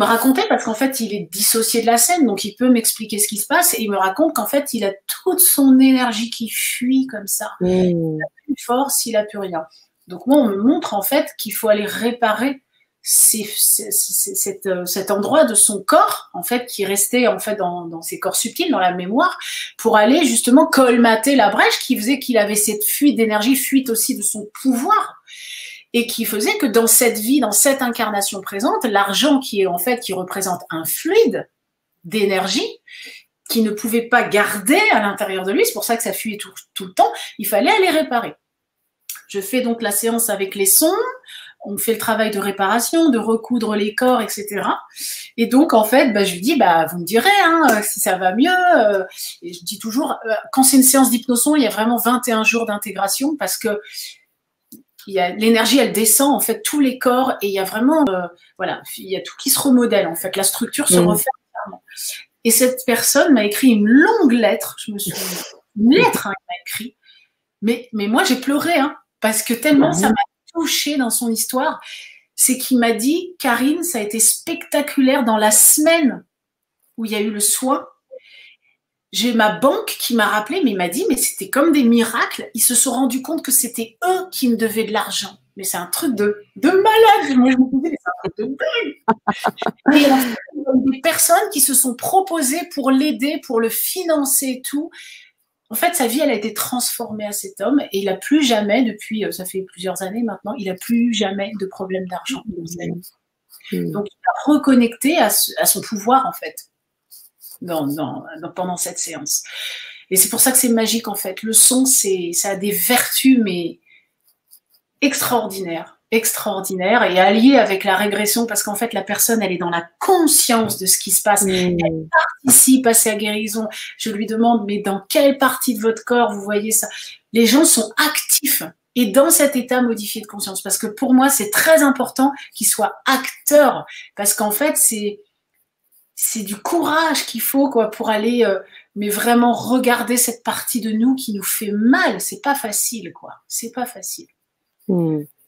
racontait, parce qu'en fait, il est dissocié de la scène, donc il peut m'expliquer ce qui se passe, et il me raconte qu'en fait, il a toute son énergie qui fuit comme ça. Il n'a plus de force, il n'a plus rien. Donc moi, on me montre en fait qu'il faut aller réparer cet endroit de son corps, en fait, qui restait en fait dans ses corps subtils, dans la mémoire, pour aller justement colmater la brèche qui faisait qu'il avait cette fuite d'énergie, fuite aussi de son pouvoir, et qui faisait que dans cette vie, dans cette incarnation présente, l'argent qui représente un fluide d'énergie, qui ne pouvait pas garder à l'intérieur de lui, c'est pour ça que ça fuyait tout le temps, il fallait aller réparer. Je fais donc la séance avec les sons, on fait le travail de réparation, de recoudre les corps, etc. Et donc, en fait, je lui dis, vous me direz si ça va mieux. Et je dis toujours, quand c'est une séance d'hypnoson, il y a vraiment 21 jours d'intégration parce que l'énergie, elle descend, en fait, tous les corps et il y a vraiment, il y a tout qui se remodèle, en fait. La structure se refait entièrement. Et cette personne m'a écrit une longue lettre, je me souviens, une lettre, il m'a écrit. Mais moi, j'ai pleuré, parce que tellement ça m'a touchée dans son histoire. C'est qu'il m'a dit, Karine, ça a été spectaculaire dans la semaine où il y a eu le soin. J'ai ma banque qui m'a rappelé, mais il m'a dit, mais c'était comme des miracles. Ils se sont rendus compte que c'était eux qui me devaient de l'argent. Mais c'est un truc de malade. Moi, je me disais, mais c'est un truc de dingue. Et en fait, il y a des personnes qui se sont proposées pour l'aider, pour le financer et tout. En fait, sa vie, elle a été transformée à cet homme et il n'a plus jamais, depuis, ça fait plusieurs années maintenant, il n'a plus jamais de problème d'argent. Donc, il a reconnecté à son pouvoir, en fait, pendant cette séance. Et c'est pour ça que c'est magique en fait. Le son, ça a des vertus, mais extraordinaires. Extraordinaires et alliées avec la régression parce qu'en fait, la personne, elle est dans la conscience de ce qui se passe. Elle participe à sa guérison. Je lui demande, mais dans quelle partie de votre corps vous voyez ça? Les gens sont actifs et dans cet état modifié de conscience. Parce que pour moi, c'est très important qu'ils soient acteurs. Parce qu'en fait, c'est du courage qu'il faut quoi pour aller mais vraiment regarder cette partie de nous qui nous fait mal. C'est pas facile, quoi. C'est pas facile.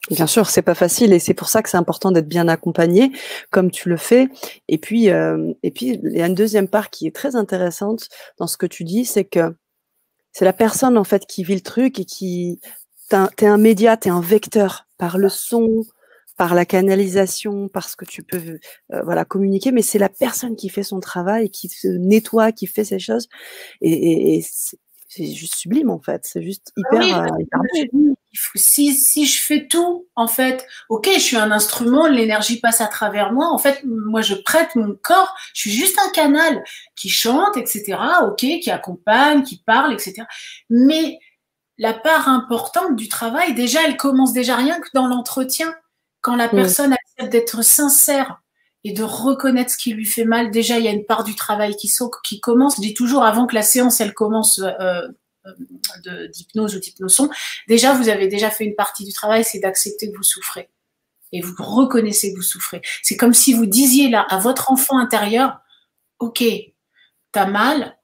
Bien sûr, c'est pas facile et c'est pour ça que c'est important d'être bien accompagné, comme tu le fais. Et puis, il y a une deuxième part qui est très intéressante dans ce que tu dis, c'est que c'est la personne en fait qui vit le truc et t'es un média, t'es un vecteur par le son, par la canalisation, par ce que tu peux voilà communiquer, mais c'est la personne qui fait son travail, qui se nettoie, qui fait ces choses et c'est juste sublime en fait, c'est juste hyper beau. Si je fais tout, en fait, ok, je suis un instrument, l'énergie passe à travers moi. En fait, moi, je prête mon corps. Je suis juste un canal qui chante, etc. Ok, qui accompagne, qui parle, etc. Mais la part importante du travail, déjà, elle commence déjà rien que dans l'entretien. Quand la personne accepte d'être sincère et de reconnaître ce qui lui fait mal, déjà, il y a une part du travail qui commence. Je dis toujours, avant que la séance, elle commence d'hypnose ou d'hypnoson, déjà, vous avez déjà fait une partie du travail, c'est d'accepter que vous souffrez. Et vous reconnaissez que vous souffrez. C'est comme si vous disiez là à votre enfant intérieur, ok, t'as mal,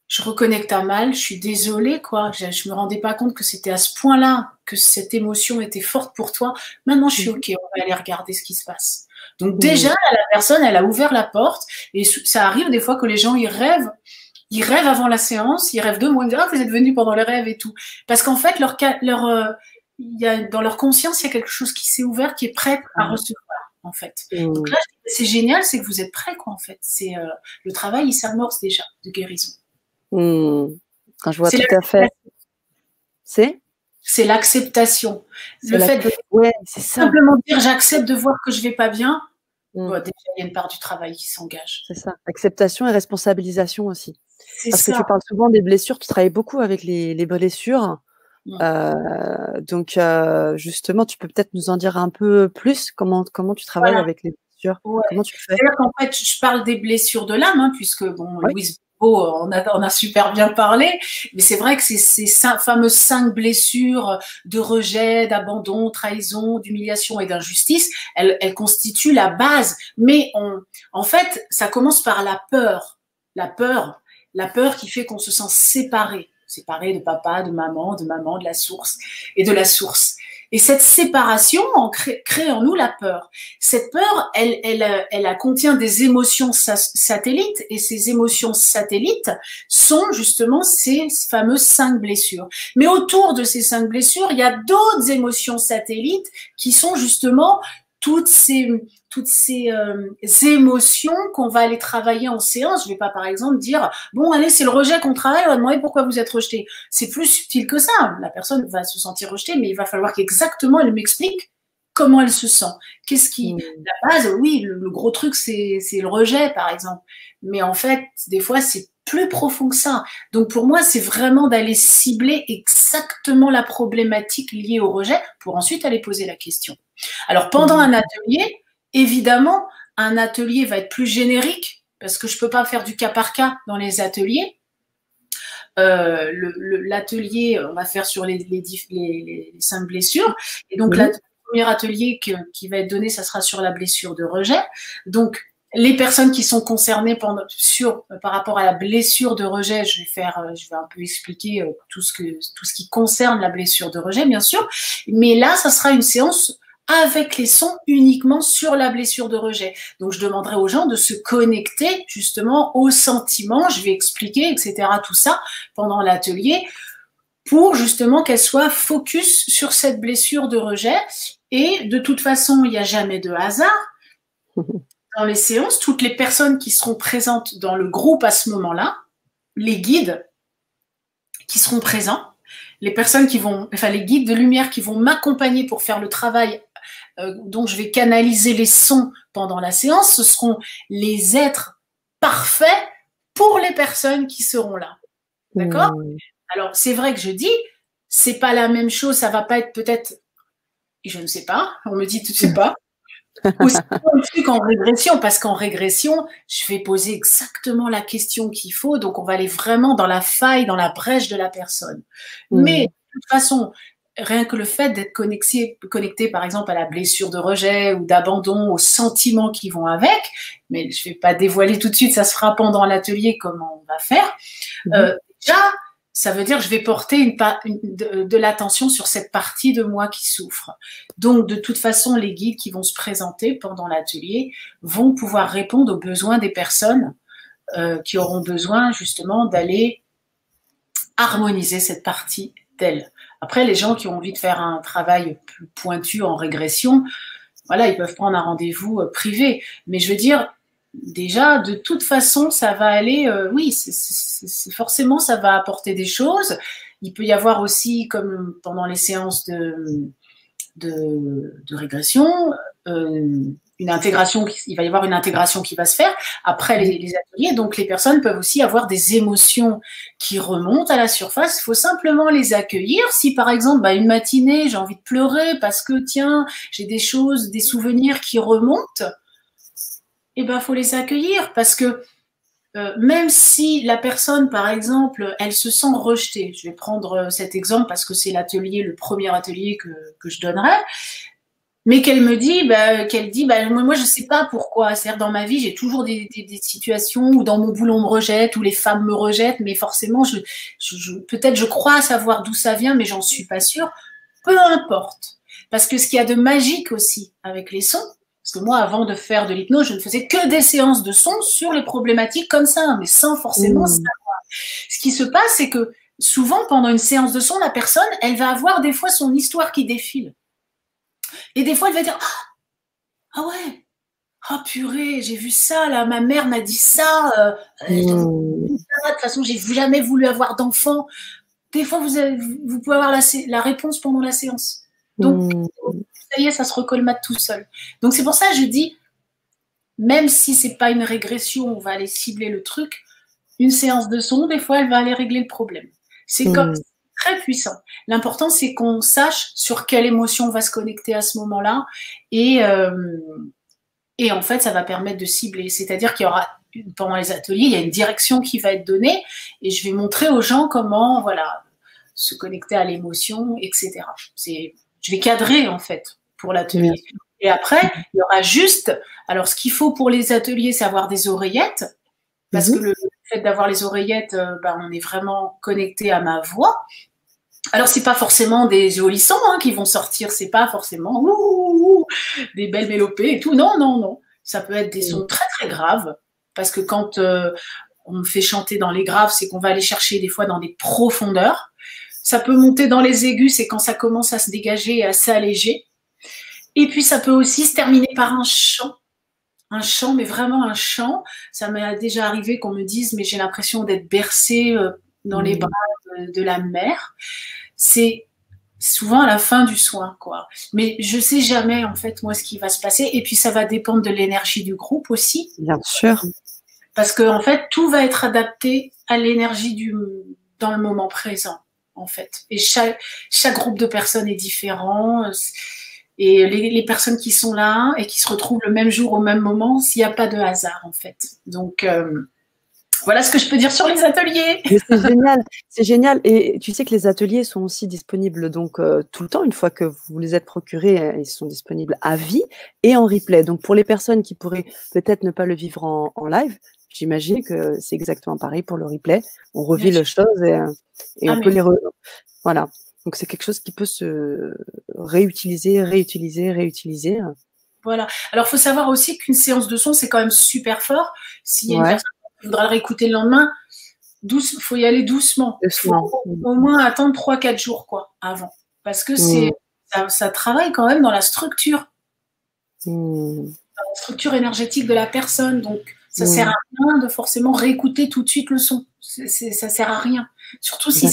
je reconnais que t'as mal, je suis désolée, quoi. Je me rendais pas compte que c'était à ce point-là, que cette émotion était forte pour toi. Maintenant, je suis ok, on va aller regarder ce qui se passe. Donc déjà, la personne, elle a ouvert la porte et ça arrive des fois que les gens, ils rêvent avant la séance, ils rêvent d'eux, moi, ils me disent, ah, vous êtes venus pendant les rêves et tout. Parce qu'en fait, dans leur conscience, il y a quelque chose qui s'est ouvert, qui est prêt à recevoir, en fait. Donc là, c'est génial, c'est que vous êtes prêts, quoi, en fait. C'est le travail, il s'amorce déjà de guérison. Je vois tout à fait. C'est l'acceptation. Le fait de c'est ça. simplement dire, j'accepte de voir que je vais pas bien. Déjà, il y a une part du travail qui s'engage. C'est ça. Acceptation et responsabilisation aussi. Parce que tu parles souvent des blessures, tu travailles beaucoup avec les blessures. Donc, justement, tu peux peut-être nous en dire un peu plus comment tu travailles avec les blessures. Comment tu fais? C'est-à-dire qu'en fait, je parle des blessures de l'âme, puisque Louise Bourbeau, on a super bien parlé, mais c'est vrai que ces fameuses 5 blessures de rejet, d'abandon, trahison, d'humiliation et d'injustice, elles constituent la base. Mais en fait, ça commence par la peur. La peur qui fait qu'on se sent séparé de papa, de maman, de la source et de la source. Et cette séparation crée en nous la peur. Cette peur, elle contient des émotions satellites, et ces émotions satellites sont justement ces fameuses 5 blessures. Mais autour de ces 5 blessures, il y a d'autres émotions satellites qui sont justement toutes ces émotions qu'on va aller travailler en séance. Je ne vais pas, par exemple, dire « Bon, allez, c'est le rejet qu'on travaille, on va demander pourquoi vous êtes rejeté. » C'est plus subtil que ça. La personne va se sentir rejetée, mais il va falloir qu'exactement elle m'explique comment elle se sent. Qu'est-ce qui… La base, oui, le gros truc, c'est le rejet, par exemple. Mais en fait, des fois, c'est plus profond que ça. Donc, pour moi, c'est vraiment d'aller cibler exactement la problématique liée au rejet pour ensuite aller poser la question. Alors, pendant un atelier, évidemment, un atelier va être plus générique parce que je ne peux pas faire du cas par cas dans les ateliers. L'atelier, on va faire sur les 5 blessures. Et donc, le premier atelier qui va être donné, ça sera sur la blessure de rejet. Donc, les personnes qui sont concernées par rapport à la blessure de rejet, je vais un peu expliquer tout ce qui concerne la blessure de rejet, bien sûr. Mais là, ça sera une séance avec les sons uniquement sur la blessure de rejet. Donc, je demanderai aux gens de se connecter justement aux sentiments. Je vais expliquer, etc., tout ça pendant l'atelier pour justement qu'elle soit focus sur cette blessure de rejet. Et de toute façon, il n'y a jamais de hasard. Dans les séances, toutes les personnes qui seront présentes dans le groupe à ce moment-là, les guides qui seront présents, les guides de lumière qui vont m'accompagner pour faire le travail dont je vais canaliser les sons pendant la séance, ce seront les êtres parfaits pour les personnes qui seront là. D'accord? Mmh. Alors, c'est vrai que je dis, c'est pas la même chose, ça va pas être peut-être, je ne sais pas, on me dit, tu sais pas. Aussi un truc en régression, parce qu'en régression, je vais poser exactement la question qu'il faut, donc on va aller vraiment dans la faille, dans la brèche de la personne. Mais Mmh. de toute façon, rien que le fait d'être connecté par exemple à la blessure de rejet ou d'abandon, aux sentiments qui vont avec, mais je ne vais pas dévoiler tout de suite, ça se fera pendant l'atelier comment on va faire. Mmh. Déjà, ça veut dire que je vais porter de l'attention sur cette partie de moi qui souffre. Donc, de toute façon, les guides qui vont se présenter pendant l'atelier vont pouvoir répondre aux besoins des personnes qui auront besoin justement d'aller harmoniser cette partie d'elles. Après, les gens qui ont envie de faire un travail plus pointu en régression, voilà, ils peuvent prendre un rendez-vous privé. Mais je veux dire, déjà, de toute façon, ça va aller, oui, forcément, ça va apporter des choses. Il peut y avoir aussi, comme pendant les séances de régression, une intégration, il va y avoir une intégration qui va se faire après les ateliers. Donc, les personnes peuvent aussi avoir des émotions qui remontent à la surface. Il faut simplement les accueillir. Si, par exemple, une matinée, j'ai envie de pleurer parce que, tiens, j'ai des choses, des souvenirs qui remontent, eh ben, faut les accueillir parce que même si la personne, par exemple, elle se sent rejetée, je vais prendre cet exemple parce que c'est l'atelier, le premier atelier que je donnerai, mais qu'elle me dit, moi je sais pas pourquoi. C'est-à-dire dans ma vie, j'ai toujours des situations où dans mon boulot on me rejette, où les femmes me rejettent, mais forcément, peut-être je crois savoir d'où ça vient, mais j'en suis pas sûre. Peu importe, parce que ce qu'il y a de magique aussi avec les sons. Parce que moi, avant de faire de l'hypnose, je ne faisais que des séances de son sur les problématiques comme ça, mais sans forcément savoir. Ce qui se passe, c'est que souvent, pendant une séance de son, la personne, elle va avoir des fois son histoire qui défile. Et des fois, elle va dire ah ouais, ah purée, j'ai vu ça, là, ma mère m'a dit ça. De toute façon, j'ai jamais voulu avoir d'enfant. Des fois, vous pouvez avoir la réponse pendant la séance. Donc, ça y est, ça se recolmate tout seul. Donc, c'est pour ça que je dis, même si c'est pas une régression, on va aller cibler le truc, une séance de son, des fois, elle va aller régler le problème. C'est comme très puissant. L'important, c'est qu'on sache sur quelle émotion on va se connecter à ce moment-là. Et en fait, ça va permettre de cibler. C'est-à-dire qu'il y aura, pendant les ateliers, il y a une direction qui va être donnée et je vais montrer aux gens comment, voilà, se connecter à l'émotion, etc. Je vais cadrer, en fait, pour l'atelier. Et après, il y aura juste, alors ce qu'il faut pour les ateliers, c'est avoir des oreillettes, parce que le fait d'avoir les oreillettes, on est vraiment connecté à ma voix. Alors, c'est pas forcément des jolis sons qui vont sortir, c'est pas forcément des belles mélopées et tout. Non, non, non. Ça peut être des sons très, très graves, parce que quand on me fait chanter dans les graves, c'est qu'on va aller chercher des fois dans des profondeurs. Ça peut monter dans les aigus, c'est quand ça commence à se dégager et à s'alléger. Et puis, ça peut aussi se terminer par un chant, mais vraiment un chant. Ça m'est déjà arrivé qu'on me dise, mais j'ai l'impression d'être bercée dans les bras de la mère. C'est souvent à la fin du soin, quoi. Mais je sais jamais, en fait, moi, ce qui va se passer. Et puis, ça va dépendre de l'énergie du groupe aussi. Bien sûr. Parce que, en fait, tout va être adapté à l'énergie dans le moment présent, en fait. Et chaque groupe de personnes est différent. Et les personnes qui sont là et qui se retrouvent le même jour au même moment, s'il n'y a pas de hasard, en fait. Donc, voilà ce que je peux dire sur les ateliers. Mais c'est génial, c'est génial. Et tu sais que les ateliers sont aussi disponibles donc tout le temps. Une fois que vous les êtes procurés, ils sont disponibles à vie et en replay. Donc pour les personnes qui pourraient peut-être ne pas le vivre en live, j'imagine que c'est exactement pareil pour le replay. On revit les choses et on peut les voilà. Donc c'est quelque chose qui peut se réutiliser. Voilà. Alors, il faut savoir aussi qu'une séance de son, c'est quand même super fort. S'il y a une personne qui voudra le réécouter le lendemain, il faut y aller doucement. Il faut au moins attendre 3-4 jours avant. Parce que ça travaille quand même dans la structure. Dans la structure énergétique de la personne. Donc, ça sert à rien de forcément réécouter tout de suite le son. Ça sert à rien. Surtout si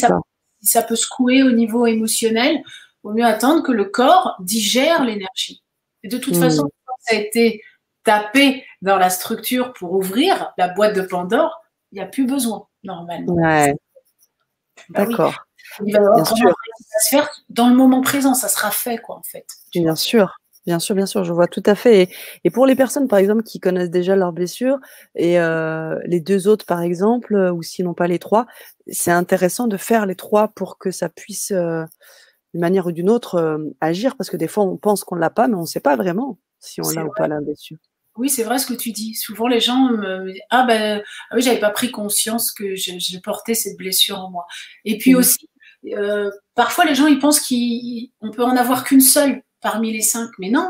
ça peut secouer au niveau émotionnel. Il vaut mieux attendre que le corps digère l'énergie. Et de toute façon, quand ça a été tapé dans la structure pour ouvrir la boîte de Pandore, il n'y a plus besoin, normalement. Ouais. Bah oui, D'accord, il va y avoir bien vraiment un sûr. travail qui va se faire dans le moment présent, ça sera fait quoi, en fait, tu Bien vois? sûr, bien sûr, bien sûr, je vois tout à fait et pour les personnes, par exemple, qui connaissent déjà leurs blessures et les 2 autres, par exemple, ou sinon pas les 3, c'est intéressant de faire les 3 pour que ça puisse, d'une manière ou d'une autre, agir parce que des fois, on pense qu'on l'a pas, mais on sait pas vraiment si on C'est l'a ou pas la blessure. Oui, c'est vrai ce que tu dis. Souvent, les gens me disent: «Ah ben, ah oui, j'avais pas pris conscience que je portais cette blessure en moi» et puis Mmh mh. aussi, parfois les gens, ils pensent qu'on peut en avoir qu'une seule parmi les 5, mais non,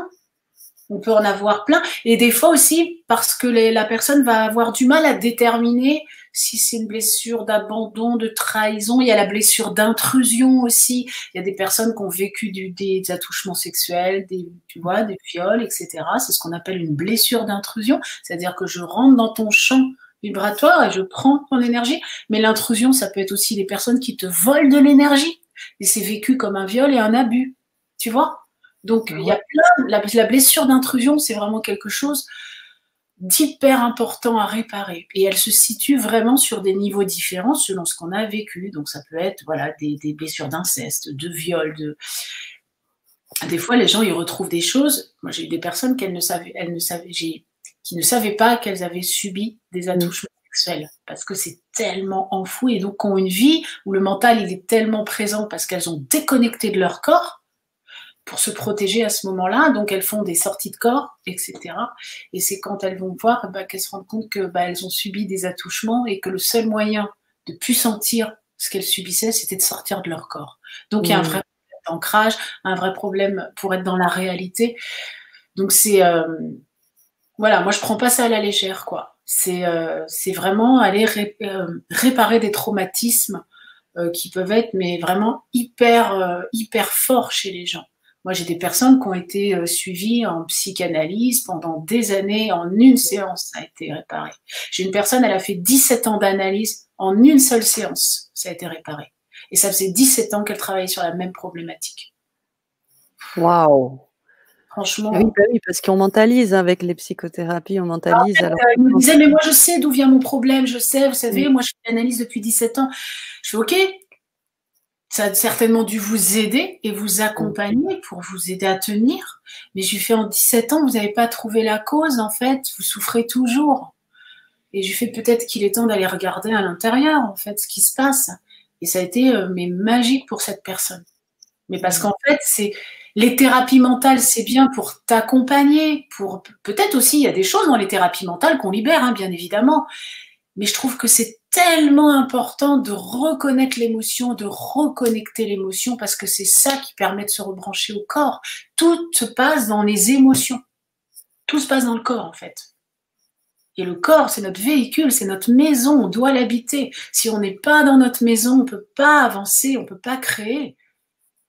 on peut en avoir plein et des fois aussi parce que la personne va avoir du mal à déterminer si c'est une blessure d'abandon, de trahison. Il y a la blessure d'intrusion aussi. Il y a des personnes qui ont vécu des attouchements sexuels, tu vois, des viols, etc. C'est ce qu'on appelle une blessure d'intrusion. C'est-à-dire que je rentre dans ton champ vibratoire et je prends ton énergie. Mais l'intrusion, ça peut être aussi des personnes qui te volent de l'énergie. Et c'est vécu comme un viol et un abus. Tu vois? Donc, Ah il y ouais. a plein, la blessure d'intrusion, c'est vraiment quelque chose d'hyper important à réparer. Et elle se situe vraiment sur des niveaux différents selon ce qu'on a vécu. Donc, ça peut être, voilà, des blessures d'inceste, de viol, des fois, les gens, ils retrouvent des choses. Moi, j'ai eu des personnes qui ne savaient pas qu'elles avaient subi des Mmh. attouchements sexuels parce que c'est tellement enfoui et donc ont une vie où le mental, il est tellement présent parce qu'elles ont déconnecté de leur corps pour se protéger à ce moment-là. Donc, elles font des sorties de corps, etc. Et c'est quand elles vont voir qu'elles se rendent compte que elles ont subi des attouchements et que le seul moyen de plus sentir ce qu'elles subissaient, c'était de sortir de leur corps. Donc, il y a un Mmh. vrai problème d'ancrage, un vrai problème pour être dans la réalité. Donc, voilà, moi, je prends pas ça à la légère, quoi. C'est vraiment aller réparer des traumatismes qui peuvent être mais vraiment hyper forts chez les gens. Moi, j'ai des personnes qui ont été suivies en psychanalyse pendant des années, en une séance, ça a été réparé. J'ai une personne, elle a fait 17 ans d'analyse, en une seule séance, ça a été réparé. Et ça faisait 17 ans qu'elle travaillait sur la même problématique. Waouh! Franchement, Oui, parce qu'on mentalise avec les psychothérapies, on en mentalise fait, alors elle me quand disait, mais moi je sais d'où vient mon problème, je sais, vous mmh, savez, moi je fais l'analyse depuis 17 ans. Je fais, ok, ça a certainement dû vous aider et vous mmh, accompagner pour vous aider à tenir. Mais je lui fais en 17 ans, vous n'avez pas trouvé la cause, en fait, vous souffrez toujours. Et je lui fais peut-être qu'il est temps d'aller regarder à l'intérieur, en fait, ce qui se passe. Et ça a été mais magique pour cette personne. Mais parce mmh. qu'en fait, c'est les thérapies mentales, c'est bien pour t'accompagner, pour peut-être aussi, il y a des choses dans les thérapies mentales qu'on libère, hein, bien évidemment. Mais je trouve que c'est tellement important de reconnaître l'émotion, de reconnecter l'émotion, parce que c'est ça qui permet de se rebrancher au corps. Tout se passe dans les émotions. Tout se passe dans le corps, en fait. Et le corps, c'est notre véhicule, c'est notre maison, on doit l'habiter. Si on n'est pas dans notre maison, on ne peut pas avancer, on ne peut pas créer,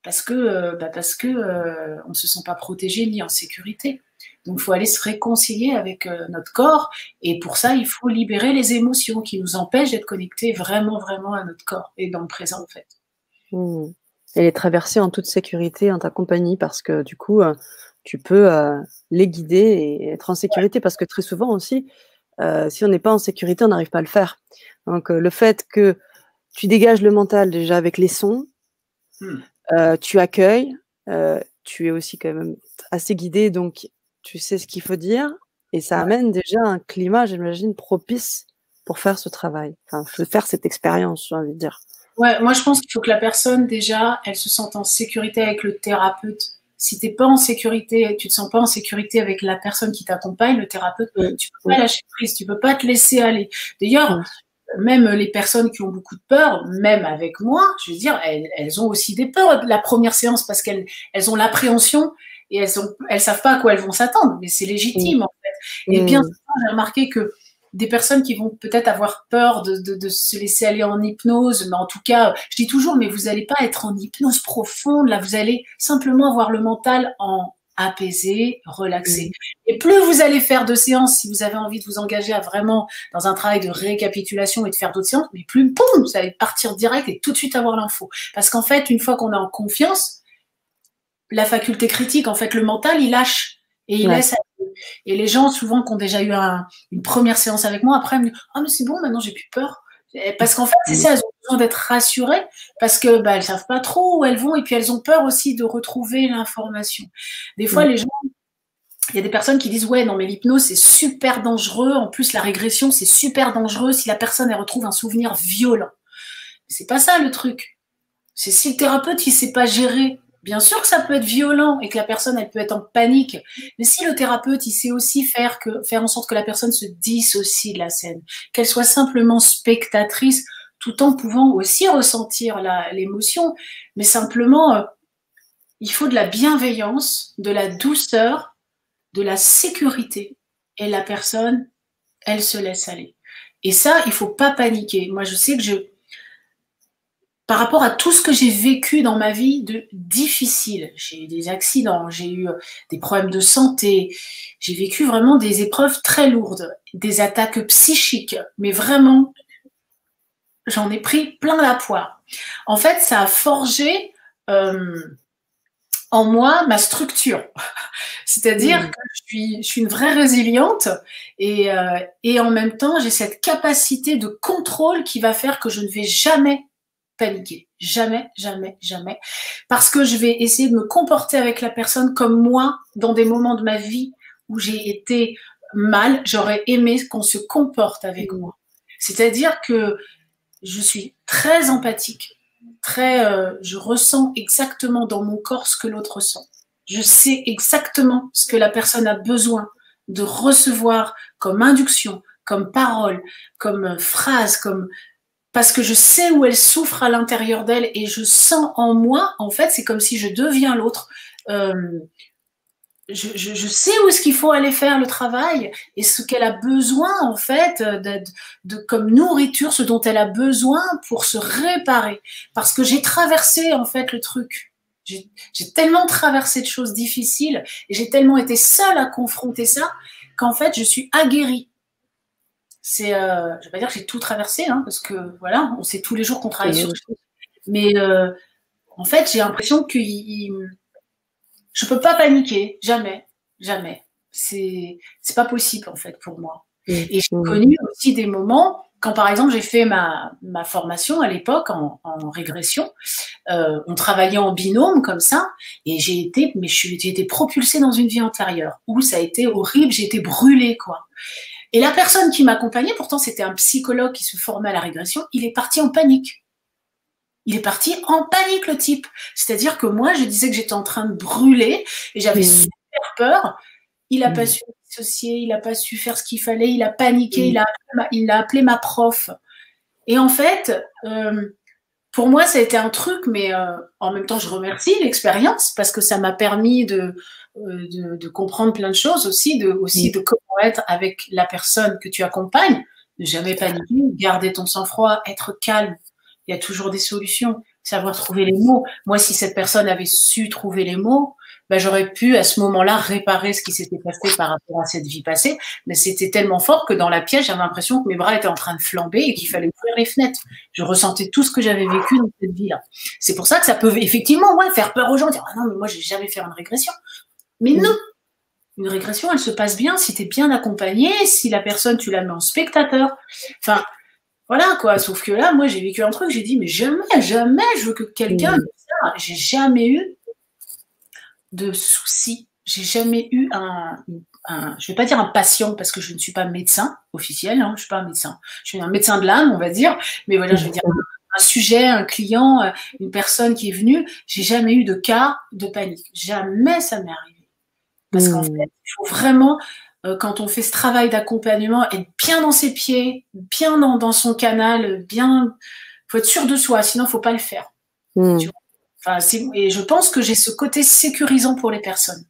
parce que on ne se sent pas protégé ni en sécurité. Donc, il faut aller se réconcilier avec notre corps. Et pour ça, il faut libérer les émotions qui nous empêchent d'être connectés vraiment, vraiment à notre corps et dans le présent, en fait. Mmh. Et les traverser en toute sécurité en ta compagnie parce que du coup, tu peux, les guider et être en sécurité parce que très souvent aussi, si on n'est pas en sécurité, on n'arrive pas à le faire. Donc, le fait que tu dégages le mental déjà avec les sons, Hmm. tu accueilles, tu es aussi quand même assez guidé donc tu sais ce qu'il faut dire et ça Ouais. amène déjà un climat, j'imagine, propice pour faire ce travail, enfin, faire cette expérience, j'ai envie de dire. Ouais, moi, je pense qu'il faut que la personne, déjà, elle se sente en sécurité avec le thérapeute. Si tu n'es pas en sécurité, tu te sens pas en sécurité avec la personne qui t'accompagne, le thérapeute, Mmh. tu peux Mmh. pas lâcher prise, tu peux pas te laisser aller. D'ailleurs, Bien sûr. même les personnes qui ont beaucoup de peur, même avec moi, je veux dire, elles ont aussi des peurs la première séance parce qu'elles ont l'appréhension et elles savent pas à quoi elles vont s'attendre, mais c'est Mmh. légitime en fait. Et bien Mmh. souvent, j'ai remarqué que des personnes qui vont peut-être avoir peur de se laisser aller en hypnose, mais en tout cas, je dis toujours, mais vous n'allez pas être en hypnose profonde, là, vous allez simplement avoir le mental en apaisé, relaxé. Mmh. Et plus vous allez faire de séances, si vous avez envie de vous engager à vraiment dans un travail de récapitulation et de faire d'autres séances, mais plus, boum, vous allez partir direct et tout de suite avoir l'info. Parce qu'en fait, une fois qu'on est en confiance, la faculté critique, en fait, le mental, il lâche et il Ouais. laisse. Et les gens, souvent, qui ont déjà eu une première séance avec moi, après, me disent, ah, mais c'est bon, maintenant, j'ai plus peur. Parce qu'en fait, c'est Mmh. ça, elles ont besoin d'être rassurées parce que elles savent pas trop où elles vont et puis elles ont peur aussi de retrouver l'information. Des fois, les gens, il y a des personnes qui disent ouais non mais l'hypnose c'est super dangereux, en plus la régression c'est super dangereux si la personne elle retrouve un souvenir violent. C'est pas ça le truc. C'est si le thérapeute il sait pas gérer, bien sûr que ça peut être violent et que la personne elle peut être en panique, mais si le thérapeute il sait aussi faire en sorte que la personne se dissocie de la scène, qu'elle soit simplement spectatrice tout en pouvant aussi ressentir l'émotion, mais simplement il faut de la bienveillance, de la douceur, de la sécurité, et la personne elle se laisse aller. Et ça il faut pas paniquer. Moi je sais que par rapport à tout ce que j'ai vécu dans ma vie de difficile, j'ai eu des accidents, j'ai eu des problèmes de santé, j'ai vécu vraiment des épreuves très lourdes, des attaques psychiques, mais vraiment, j'en ai pris plein la poire. En fait, ça a forgé en moi ma structure. C'est-à-dire que je suis une vraie résiliente et en même temps, j'ai cette capacité de contrôle qui va faire que je ne vais jamais paniquer. Jamais, jamais, jamais. Parce que je vais essayer de me comporter avec la personne comme moi, dans des moments de ma vie où j'ai été mal, j'aurais aimé qu'on se comporte avec moi. C'est-à-dire que je suis très empathique, je ressens exactement dans mon corps ce que l'autre ressent. Je sais exactement ce que la personne a besoin de recevoir comme induction, comme parole, comme phrase, parce que je sais où elle souffre à l'intérieur d'elle et je sens en moi, en fait, c'est comme si je deviens l'autre. Je sais où est-ce qu'il faut aller faire le travail et ce qu'elle a besoin, en fait, comme nourriture, ce dont elle a besoin pour se réparer. Parce que j'ai traversé, en fait, le truc. J'ai tellement traversé de choses difficiles et j'ai tellement été seule à confronter ça qu'en fait, je suis aguerrie. Je ne vais pas dire que j'ai tout traversé, hein, parce que voilà, on sait tous les jours qu'on travaille sur tout. Mais en fait, j'ai l'impression que je peux pas paniquer, jamais, jamais. C'est pas possible en fait pour moi. Et j'ai connu aussi des moments quand par exemple j'ai fait ma formation à l'époque en régression. On travaillait en binôme comme ça, et j'ai été propulsée dans une vie antérieure où ça a été horrible, j'ai été brûlée quoi. Et la personne qui m'accompagnait, pourtant c'était un psychologue qui se formait à la régression, il est parti en panique. Il est parti en panique le type. C'est-à-dire que moi, je disais que j'étais en train de brûler et j'avais super peur. Il n'a pas su dissocier, il n'a pas su faire ce qu'il fallait, il a paniqué, il a appelé ma prof. Et en fait, pour moi, ça a été un truc, mais en même temps, je remercie l'expérience parce que ça m'a permis de comprendre plein de choses aussi, de comment être avec la personne que tu accompagnes, ne jamais paniquer, garder ton sang-froid, être calme. Il y a toujours des solutions, savoir trouver les mots. Moi, si cette personne avait su trouver les mots, j'aurais pu à ce moment-là réparer ce qui s'était passé par rapport à cette vie passée, mais c'était tellement fort que dans la pièce, j'avais l'impression que mes bras étaient en train de flamber et qu'il fallait ouvrir les fenêtres. Je ressentais tout ce que j'avais vécu dans cette vie-là. C'est pour ça que ça peut effectivement faire peur aux gens, dire « Ah non, mais moi, j'ai jamais fait une régression ». Mais non, une régression, elle se passe bien si tu es bien accompagné, si la personne, tu la mets en spectateur. Enfin, voilà quoi, sauf que là, moi, j'ai vécu un truc, j'ai dit « Mais jamais, jamais je veux que quelqu'un me dise ça ». J'ai jamais eu de soucis. J'ai jamais eu je vais pas dire un patient parce que je ne suis pas médecin officiel, hein, je suis pas un médecin. Je suis un médecin de l'âme, on va dire, mais voilà, je veux dire un sujet, un client, une personne qui est venue, j'ai jamais eu de cas de panique. Jamais ça m'est arrivé. Parce qu'en fait, il faut vraiment, quand on fait ce travail d'accompagnement, être bien dans ses pieds, bien dans son canal, faut être sûr de soi, sinon faut pas le faire. Enfin, et je pense que j'ai ce côté sécurisant pour les personnes.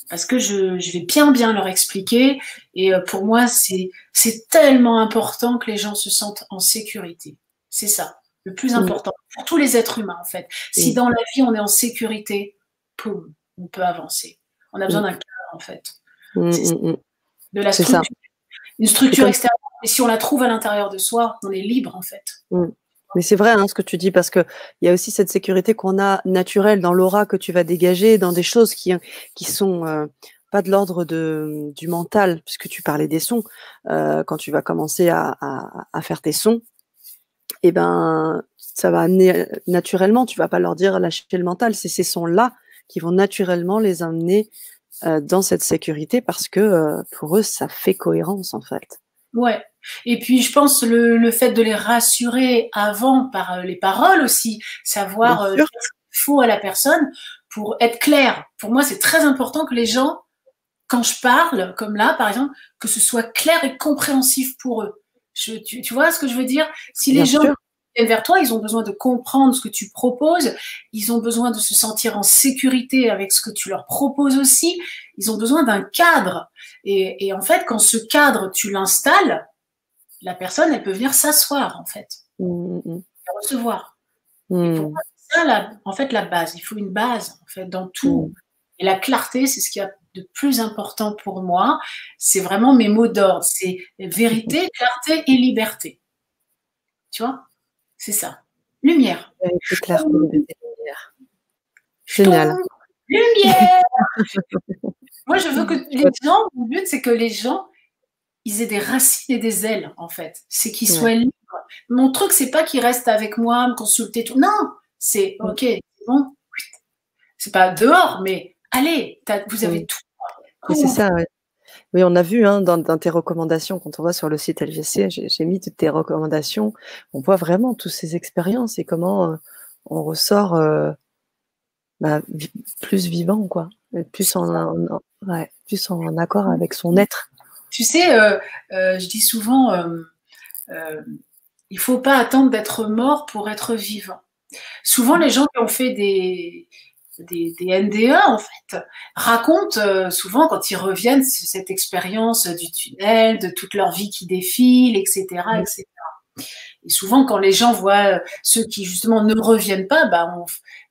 Parce que je vais bien leur expliquer. Et pour moi, c'est tellement important que les gens se sentent en sécurité. C'est ça, le plus important. Pour tous les êtres humains, en fait. Si dans la vie, on est en sécurité, poum, on peut avancer. On a besoin d'un cœur, en fait. De la structure. Une structure extérieure. Et si on la trouve à l'intérieur de soi, on est libre, en fait. Mais c'est vrai ce que tu dis, parce que il y a aussi cette sécurité qu'on a naturelle dans l'aura que tu vas dégager, dans des choses qui sont pas de l'ordre du mental, puisque tu parlais des sons, quand tu vas commencer à faire tes sons. et ben, ça va amener naturellement, tu vas pas leur dire lâcher le mental, c'est ces sons-là qui vont naturellement les amener dans cette sécurité parce que pour eux, ça fait cohérence en fait. Ouais. Et puis je pense le fait de les rassurer avant par les paroles aussi, savoir Bien dire sûr. ce qu'il faut à la personne pour être clair. Pour moi, c'est très important que les gens, quand je parle, comme là par exemple, que ce soit clair et compréhensif pour eux. Tu vois ce que je veux dire? Si les Bien gens sûr. viennent vers toi, ils ont besoin de comprendre ce que tu proposes, ils ont besoin de se sentir en sécurité avec ce que tu leur proposes aussi, ils ont besoin d'un cadre. Et en fait, quand ce cadre, tu l'installes, la personne, elle peut venir s'asseoir, en fait, et recevoir. Et pour moi, c'est ça, en fait, la base. Il faut une base, en fait, dans tout. Et la clarté, c'est ce qu'il y a de plus important pour moi. C'est vraiment mes mots d'ordre. C'est vérité, clarté et liberté. Tu vois? C'est ça. Lumière. Vérité, clarté, liberté, lumière. Génial. Ch'toum, lumière. Moi, je veux que les gens, mon but, c'est que les gens, ils aient des racines et des ailes, en fait. C'est qu'ils soient libres. Mon truc, c'est pas qu'ils restent avec moi, me consulter, tout. Non, c'est OK, c'est bon. C'est pas dehors, mais allez, vous avez tout. Mais c'est ça, ouais. Oui, on a vu dans tes recommandations, quand on va sur le site LGC, j'ai mis toutes tes recommandations. On voit vraiment toutes ces expériences et comment on ressort plus vivant, quoi. Plus plus en accord avec son être. Tu sais, je dis souvent, il faut pas attendre d'être mort pour être vivant. Souvent, les gens qui ont fait des NDE, en fait, racontent souvent quand ils reviennent cette expérience du tunnel, de toute leur vie qui défile, etc., etc. Et souvent, quand les gens voient ceux qui justement ne reviennent pas,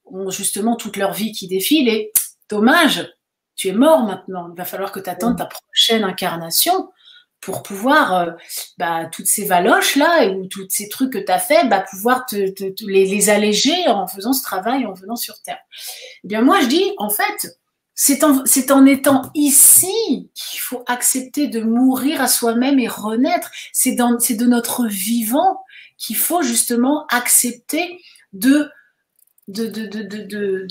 ont justement toute leur vie qui défile et dommage, tu es mort maintenant. Il va falloir que tu attendes ta prochaine incarnation pour pouvoir, toutes ces valoches-là ou tous ces trucs que tu as fait, pouvoir les alléger en faisant ce travail, en venant sur Terre. Eh bien, moi, je dis, en fait, c'est en étant ici qu'il faut accepter de mourir à soi-même et renaître. C'est de notre vivant qu'il faut justement accepter de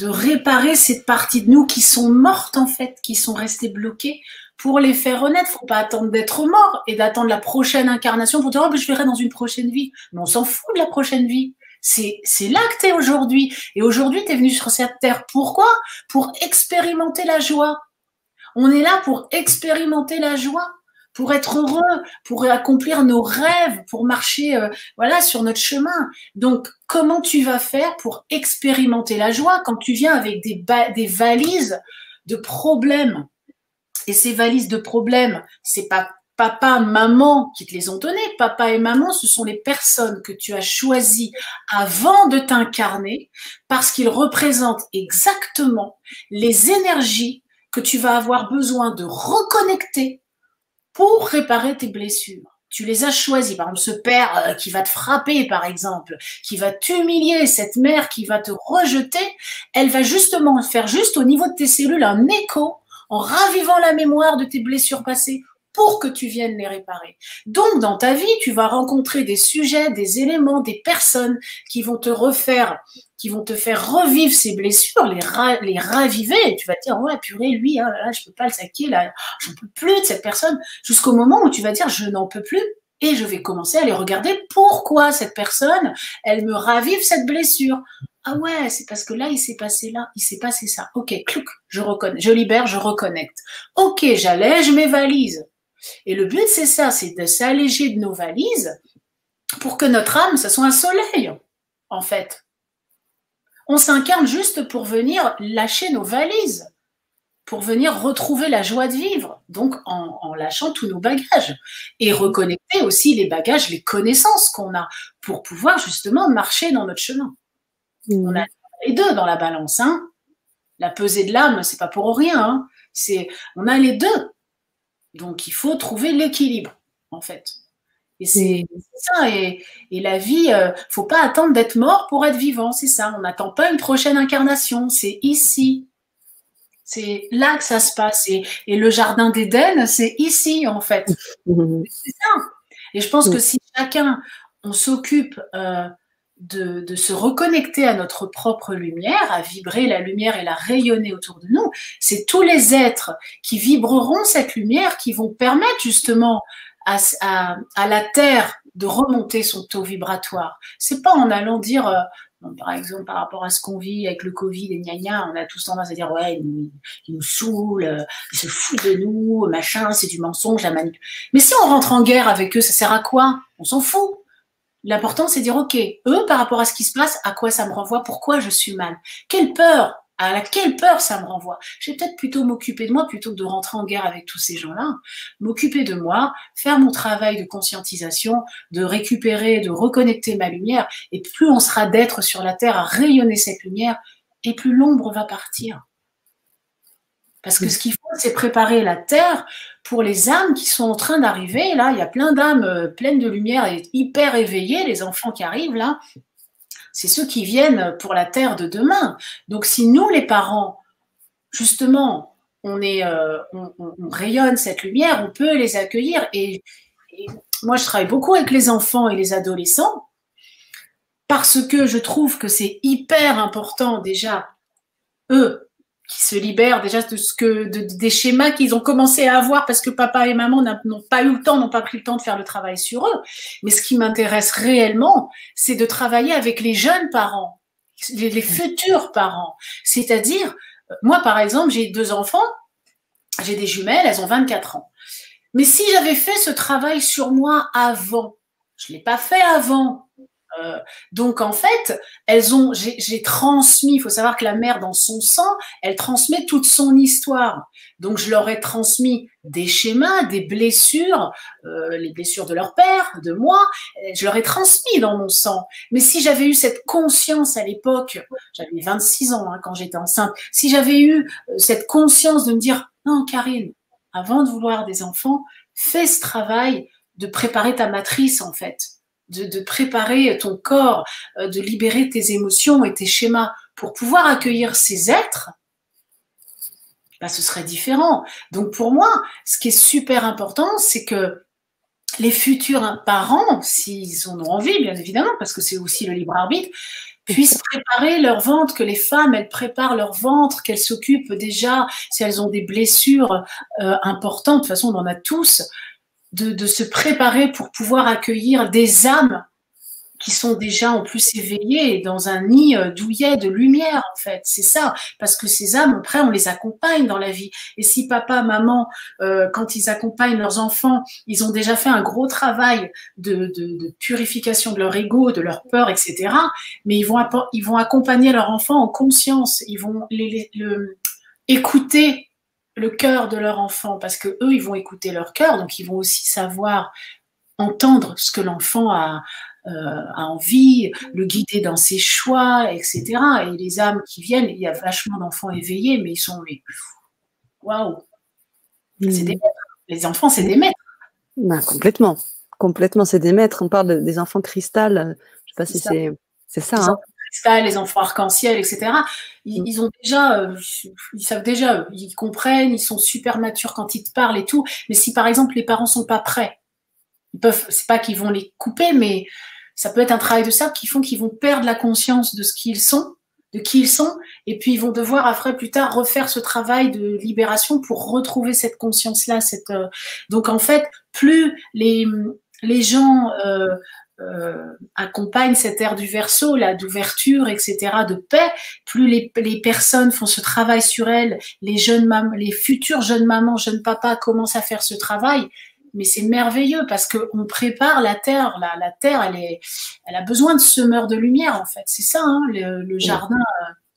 réparer cette partie de nous qui sont mortes, en fait, qui sont restées bloquées, pour les faire renaître. Faut pas attendre d'être mort et d'attendre la prochaine incarnation pour dire oh, je verrai dans une prochaine vie. Mais on s'en fout de la prochaine vie. C'est là que tu es aujourd'hui. Et aujourd'hui, tu es venu sur cette terre. Pourquoi? Pour expérimenter la joie. On est là pour expérimenter la joie, pour être heureux, pour accomplir nos rêves, pour marcher sur notre chemin. Donc, comment tu vas faire pour expérimenter la joie quand tu viens avec des valises de problèmes? Et ces valises de problèmes, c'est pas papa, maman qui te les ont données. Papa et maman, ce sont les personnes que tu as choisies avant de t'incarner parce qu'ils représentent exactement les énergies que tu vas avoir besoin de reconnecter pour réparer tes blessures. Tu les as choisis. Par exemple, ce père qui va te frapper, par exemple, qui va t'humilier, cette mère qui va te rejeter, elle va justement faire juste au niveau de tes cellules un écho en ravivant la mémoire de tes blessures passées pour que tu viennes les réparer. Donc, dans ta vie, tu vas rencontrer des sujets, des éléments, des personnes qui vont te faire revivre ces blessures, les raviver. Et tu vas te dire, ouais, purée, lui, là, je peux pas le saquer, là, j'en peux plus de cette personne, jusqu'au moment où tu vas dire, je n'en peux plus. Et je vais commencer à aller regarder pourquoi cette personne, elle me ravive cette blessure. Ah ouais, c'est parce que là, il s'est passé ça. Ok, clouc, je reconnais, je libère, je reconnecte. Ok, j'allège mes valises. Et le but, c'est ça, c'est de s'alléger de nos valises pour que notre âme, ça soit un soleil, en fait. On s'incarne juste pour venir lâcher nos valises, pour venir retrouver la joie de vivre, donc en lâchant tous nos bagages et reconnecter aussi les bagages, les connaissances qu'on a pour pouvoir justement marcher dans notre chemin. On a les deux dans la balance, hein. La pesée de l'âme, c'est pas pour rien, hein. On a les deux. Donc, il faut trouver l'équilibre, en fait. Et c'est ça. Et la vie, faut pas attendre d'être mort pour être vivant, c'est ça. On n'attend pas une prochaine incarnation, c'est ici. C'est là que ça se passe. Et le jardin d'Éden, c'est ici, en fait. C'est ça. Et je pense que si chacun, on s'occupe de se reconnecter à notre propre lumière, à vibrer la lumière et la rayonner autour de nous, c'est tous les êtres qui vibreront cette lumière qui vont permettre justement à la Terre de remonter son taux vibratoire. C'est pas en allant dire, bon, par exemple, par rapport à ce qu'on vit avec le Covid et gna, on a tous tendance à dire, ouais, il nous saoule, il se fout de nous, machin, c'est du mensonge, la manip. Mais si on rentre en guerre avec eux, ça sert à quoi? On s'en fout. L'important, c'est de dire, OK, eux, par rapport à ce qui se passe, à quoi ça me renvoie, pourquoi je suis mal? Quelle peur? À quelle peur ça me renvoie? Je vais peut-être plutôt m'occuper de moi plutôt que de rentrer en guerre avec tous ces gens-là. M'occuper de moi, faire mon travail de conscientisation, de récupérer, de reconnecter ma lumière. Et plus on sera d'être sur la Terre à rayonner cette lumière, et plus l'ombre va partir. Parce que ce qu'il faut, c'est préparer la Terre pour les âmes qui sont en train d'arriver. Là, il y a plein d'âmes pleines de lumière et hyper éveillées, les enfants qui arrivent là. C'est ceux qui viennent pour la Terre de demain. Donc, si nous, les parents, justement, on rayonne cette lumière, on peut les accueillir. Et moi, je travaille beaucoup avec les enfants et les adolescents parce que je trouve que c'est hyper important déjà, eux, qui se libèrent déjà des schémas qu'ils ont commencé à avoir parce que papa et maman n'ont pas eu le temps, n'ont pas pris le temps de faire le travail sur eux. Mais ce qui m'intéresse réellement, c'est de travailler avec les jeunes parents, les futurs parents. C'est-à-dire, moi par exemple, j'ai 2 enfants, j'ai des jumelles, elles ont 24 ans. Mais si j'avais fait ce travail sur moi avant, je ne l'ai pas fait avant. Donc en fait, j'ai transmis, il faut savoir que la mère dans son sang, elle transmet toute son histoire. Donc je leur ai transmis des schémas, des blessures, les blessures de leur père, de moi, je leur ai transmis dans mon sang. Mais si j'avais eu cette conscience à l'époque, j'avais 26 ans quand j'étais enceinte, si j'avais eu cette conscience de me dire, non Karine, avant de vouloir des enfants, fais ce travail de préparer ta matrice en fait. De préparer ton corps, de libérer tes émotions et tes schémas pour pouvoir accueillir ces êtres, bah, ce serait différent. Donc pour moi, ce qui est super important, c'est que les futurs parents, s'ils en ont envie, bien évidemment, parce que c'est aussi le libre arbitre, puissent préparer leur ventre, que les femmes, elles préparent leur ventre, qu'elles s'occupent déjà, si elles ont des blessures importantes, de toute façon on en a tous, de se préparer pour pouvoir accueillir des âmes qui sont déjà en plus éveillées dans un nid douillet de lumière en fait, c'est ça, parce que ces âmes après on les accompagne dans la vie et si papa, maman quand ils accompagnent leurs enfants, ils ont déjà fait un gros travail de purification de leur ego, de leur peur, etc. Mais ils vont accompagner leur enfant en conscience, ils vont écouter le cœur de leur enfant, parce que eux, ils vont écouter leur cœur, donc ils vont aussi savoir entendre ce que l'enfant a envie, le guider dans ses choix, etc. Et les âmes qui viennent, il y a vachement d'enfants éveillés, mais ils sont, waouh, c'est des maîtres. Les enfants, c'est des maîtres. Ben, complètement, c'est des maîtres. On parle des enfants cristal. Je sais pas si c'est ça. Hein. Cristal, les enfants arc-en-ciel, etc. Ils ont déjà, ils savent déjà, ils comprennent, ils sont super matures quand ils te parlent et tout. Mais si par exemple les parents sont pas prêts, c'est pas qu'ils vont les couper, mais ça peut être un travail de ça qu'ils vont perdre la conscience de ce qu'ils sont, de qui ils sont, et puis ils vont devoir après plus tard refaire ce travail de libération pour retrouver cette conscience-là. Donc en fait, plus les gens accompagnent cette ère du Verseau, là, d'ouverture, etc., de paix, plus les personnes font ce travail sur elles, les futures jeunes mamans, jeunes papas commencent à faire ce travail, mais c'est merveilleux parce qu'on prépare la terre. La terre, elle a besoin de semeurs de lumière, en fait. C'est ça, hein, le jardin,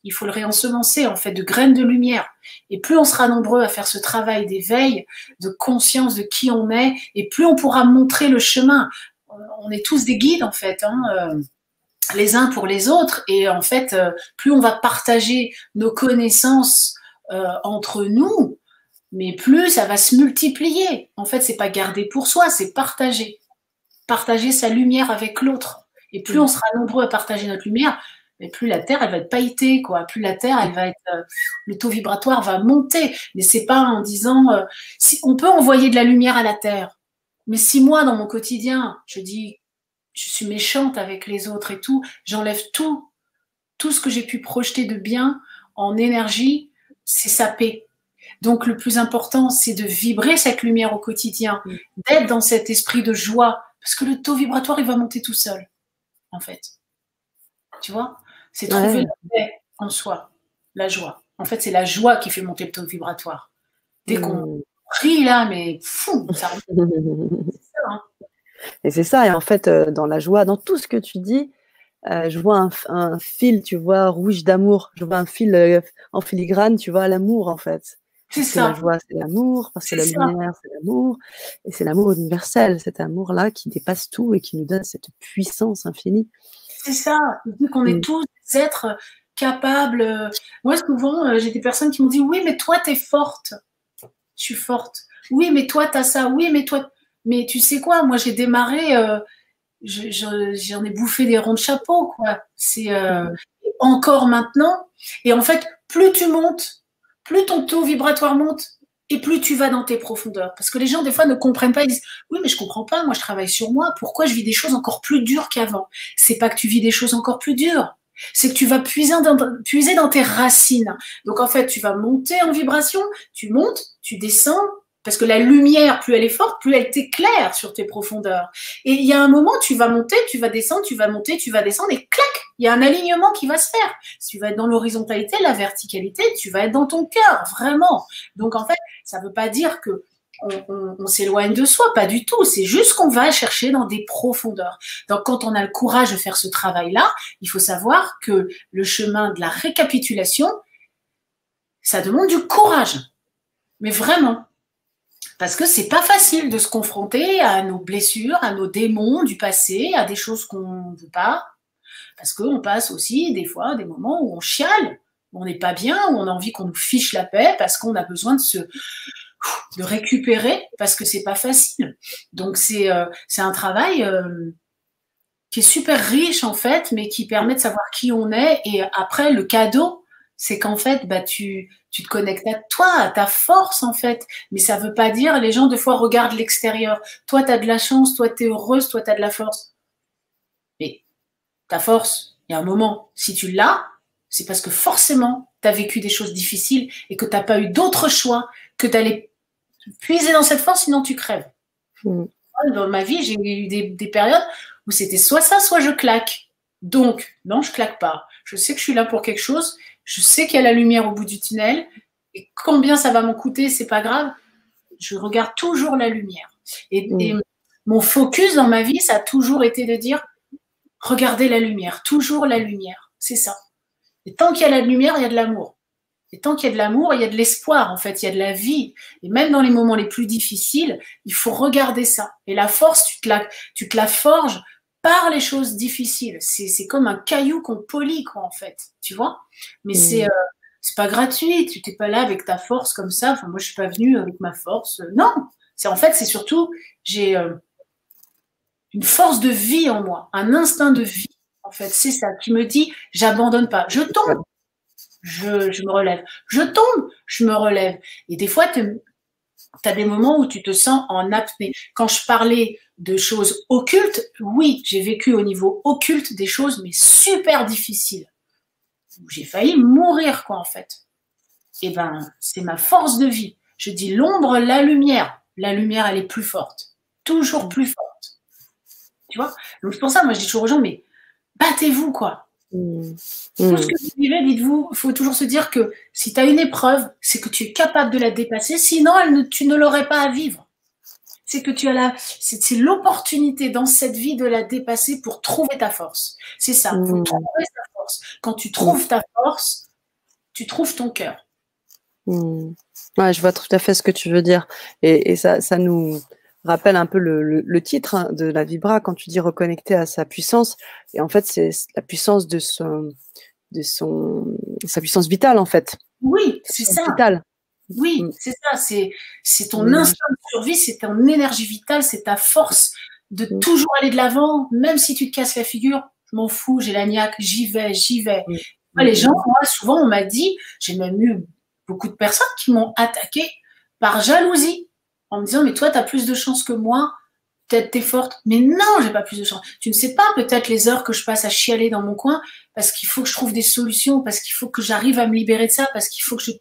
il faut le réensemencer, en fait, de graines de lumière. Et plus on sera nombreux à faire ce travail d'éveil, de conscience de qui on est, et plus on pourra montrer le chemin. On est tous des guides, en fait, hein, les uns pour les autres. Et en fait, plus on va partager nos connaissances entre nous, mais plus ça va se multiplier. En fait, c'est pas garder pour soi, c'est partager. Partager sa lumière avec l'autre. Et plus on sera nombreux à partager notre lumière, mais plus la Terre, elle va être pailletée, quoi. Plus la Terre, elle va être, le taux vibratoire va monter. Mais c'est pas en disant, si on peut envoyer de la lumière à la Terre. Mais si moi, dans mon quotidien, je dis, je suis méchante avec les autres et tout, j'enlève tout ce que j'ai pu projeter de bien en énergie, c'est sapé. Donc le plus important, c'est de vibrer cette lumière au quotidien, d'être dans cet esprit de joie, parce que le taux vibratoire, il va monter tout seul, en fait. Tu vois? C'est trouver la paix en soi, la joie. En fait, c'est la joie qui fait monter le taux vibratoire. Dès qu'on crie là, mais fou, ça remonte. C'est ça, hein. Et c'est ça, et en fait, dans la joie, dans tout ce que tu dis, je vois un fil, tu vois, rouge d'amour. Je vois un fil en filigrane, tu vois, l'amour, en fait. C'est Parce que la ça. joie, c'est l'amour, parce que la C'est ça. lumière, c'est l'amour, et c'est l'amour universel, cet amour-là qui dépasse tout et qui nous donne cette puissance infinie. C'est ça. Il dit qu'on est tous des êtres capables. Moi, souvent, j'ai des personnes qui me disent, oui, mais toi, t'es forte. Je suis forte. Oui, mais toi, t'as ça. Oui, mais toi. Mais tu sais quoi, moi, j'ai démarré, j'en ai bouffé des ronds de chapeau, quoi. C'est encore maintenant. Et en fait, plus tu montes, plus ton taux vibratoire monte, et plus tu vas dans tes profondeurs. Parce que les gens, des fois, ne comprennent pas. Ils disent, oui, mais je comprends pas. Moi, je travaille sur moi. Pourquoi je vis des choses encore plus dures qu'avant? C'est pas que tu vis des choses encore plus dures. C'est que tu vas puiser dans tes racines. Donc, en fait, tu vas monter en vibration. Tu montes, tu descends. Parce que la lumière, plus elle est forte, plus elle t'éclaire sur tes profondeurs. Et il y a un moment, tu vas monter, tu vas descendre, tu vas monter, tu vas descendre, et clac, il y a un alignement qui va se faire. Si tu vas être dans l'horizontalité, la verticalité, tu vas être dans ton cœur, vraiment. Donc, en fait, ça ne veut pas dire que on s'éloigne de soi, pas du tout. C'est juste qu'on va chercher dans des profondeurs. Donc, quand on a le courage de faire ce travail-là, il faut savoir que le chemin de la récapitulation, ça demande du courage. Mais vraiment. Parce que c'est pas facile de se confronter à nos blessures, à nos démons du passé, à des choses qu'on ne veut pas. Parce qu'on passe aussi des fois des moments où on chiale, où on n'est pas bien, où on a envie qu'on nous fiche la paix, parce qu'on a besoin de récupérer, parce que c'est pas facile. Donc c'est un travail qui est super riche en fait, mais qui permet de savoir qui on est. Et après, le cadeau, c'est qu'en fait, bah, tu te connectes à toi, à ta force en fait. Mais ça veut pas dire, les gens des fois regardent l'extérieur. Toi, tu as de la chance, toi, tu es heureuse, toi, tu as de la force. Mais ta force, il y a un moment, si tu l'as, c'est parce que forcément, tu as vécu des choses difficiles et que tu n'as pas eu d'autre choix que d'aller puiser dans cette force, sinon tu crèves. Dans ma vie, j'ai eu des périodes où c'était soit ça, soit je claque. Donc, non, je claque pas. Je sais que je suis là pour quelque chose. Je sais qu'il y a la lumière au bout du tunnel. Et combien ça va m'en coûter, c'est pas grave. Je regarde toujours la lumière. Et mon focus dans ma vie, ça a toujours été de dire, regardez la lumière, toujours la lumière. C'est ça. Et tant qu'il y a la lumière, il y a de l'amour. Et tant qu'il y a de l'amour, il y a de l'espoir, en fait, il y a de la vie. Et même dans les moments les plus difficiles, il faut regarder ça. Et la force, tu te la forges par les choses difficiles. C'est comme un caillou qu'on polit, quoi, en fait. Tu vois? Mais c'est pas gratuit. Tu t'es pas là avec ta force comme ça. Enfin, moi, je suis pas venue avec ma force. Non. En fait, c'est surtout, j'ai une force de vie en moi, un instinct de vie. En fait, c'est ça qui me dit, j'abandonne pas. Je tombe. Je me relève. Je tombe, je me relève. Et des fois, tu as des moments où tu te sens en apnée. Quand je parlais de choses occultes, oui, j'ai vécu au niveau occulte des choses, mais super difficiles. J'ai failli mourir, quoi, en fait. Et ben, c'est ma force de vie. Je dis l'ombre, la lumière. La lumière, elle est plus forte. Toujours plus forte. Tu vois? Donc, c'est pour ça, moi, je dis toujours aux gens, mais battez-vous, quoi. Tout ce que vous vivez, dites-vous, il faut toujours se dire que si tu as une épreuve, c'est que tu es capable de la dépasser, sinon tu ne l'aurais pas à vivre. C'est que c'est l'opportunité dans cette vie de la dépasser pour trouver ta force. C'est ça, il faut trouver ta force. Quand tu trouves ta force, tu trouves ton cœur. Ouais, je vois tout à fait ce que tu veux dire. Et ça nous rappelle un peu le titre de la Vibra quand tu dis reconnecter à sa puissance. Et en fait, c'est la puissance de sa puissance vitale, en fait. Oui, c'est ça. Vitale. Oui, c'est ça. C'est ton instinct de survie, c'est ton énergie vitale, c'est ta force de toujours aller de l'avant, même si tu te casses la figure. Je m'en fous, j'ai la niaque, j'y vais. Les gens, moi, souvent, on m'a dit, j'ai même eu beaucoup de personnes qui m'ont attaqué par jalousie, en me disant, mais toi, tu as plus de chance que moi, peut-être t'es forte, mais non, j'ai pas plus de chance. Tu ne sais pas peut-être les heures que je passe à chialer dans mon coin parce qu'il faut que je trouve des solutions, parce qu'il faut que j'arrive à me libérer de ça, parce qu'il faut que je...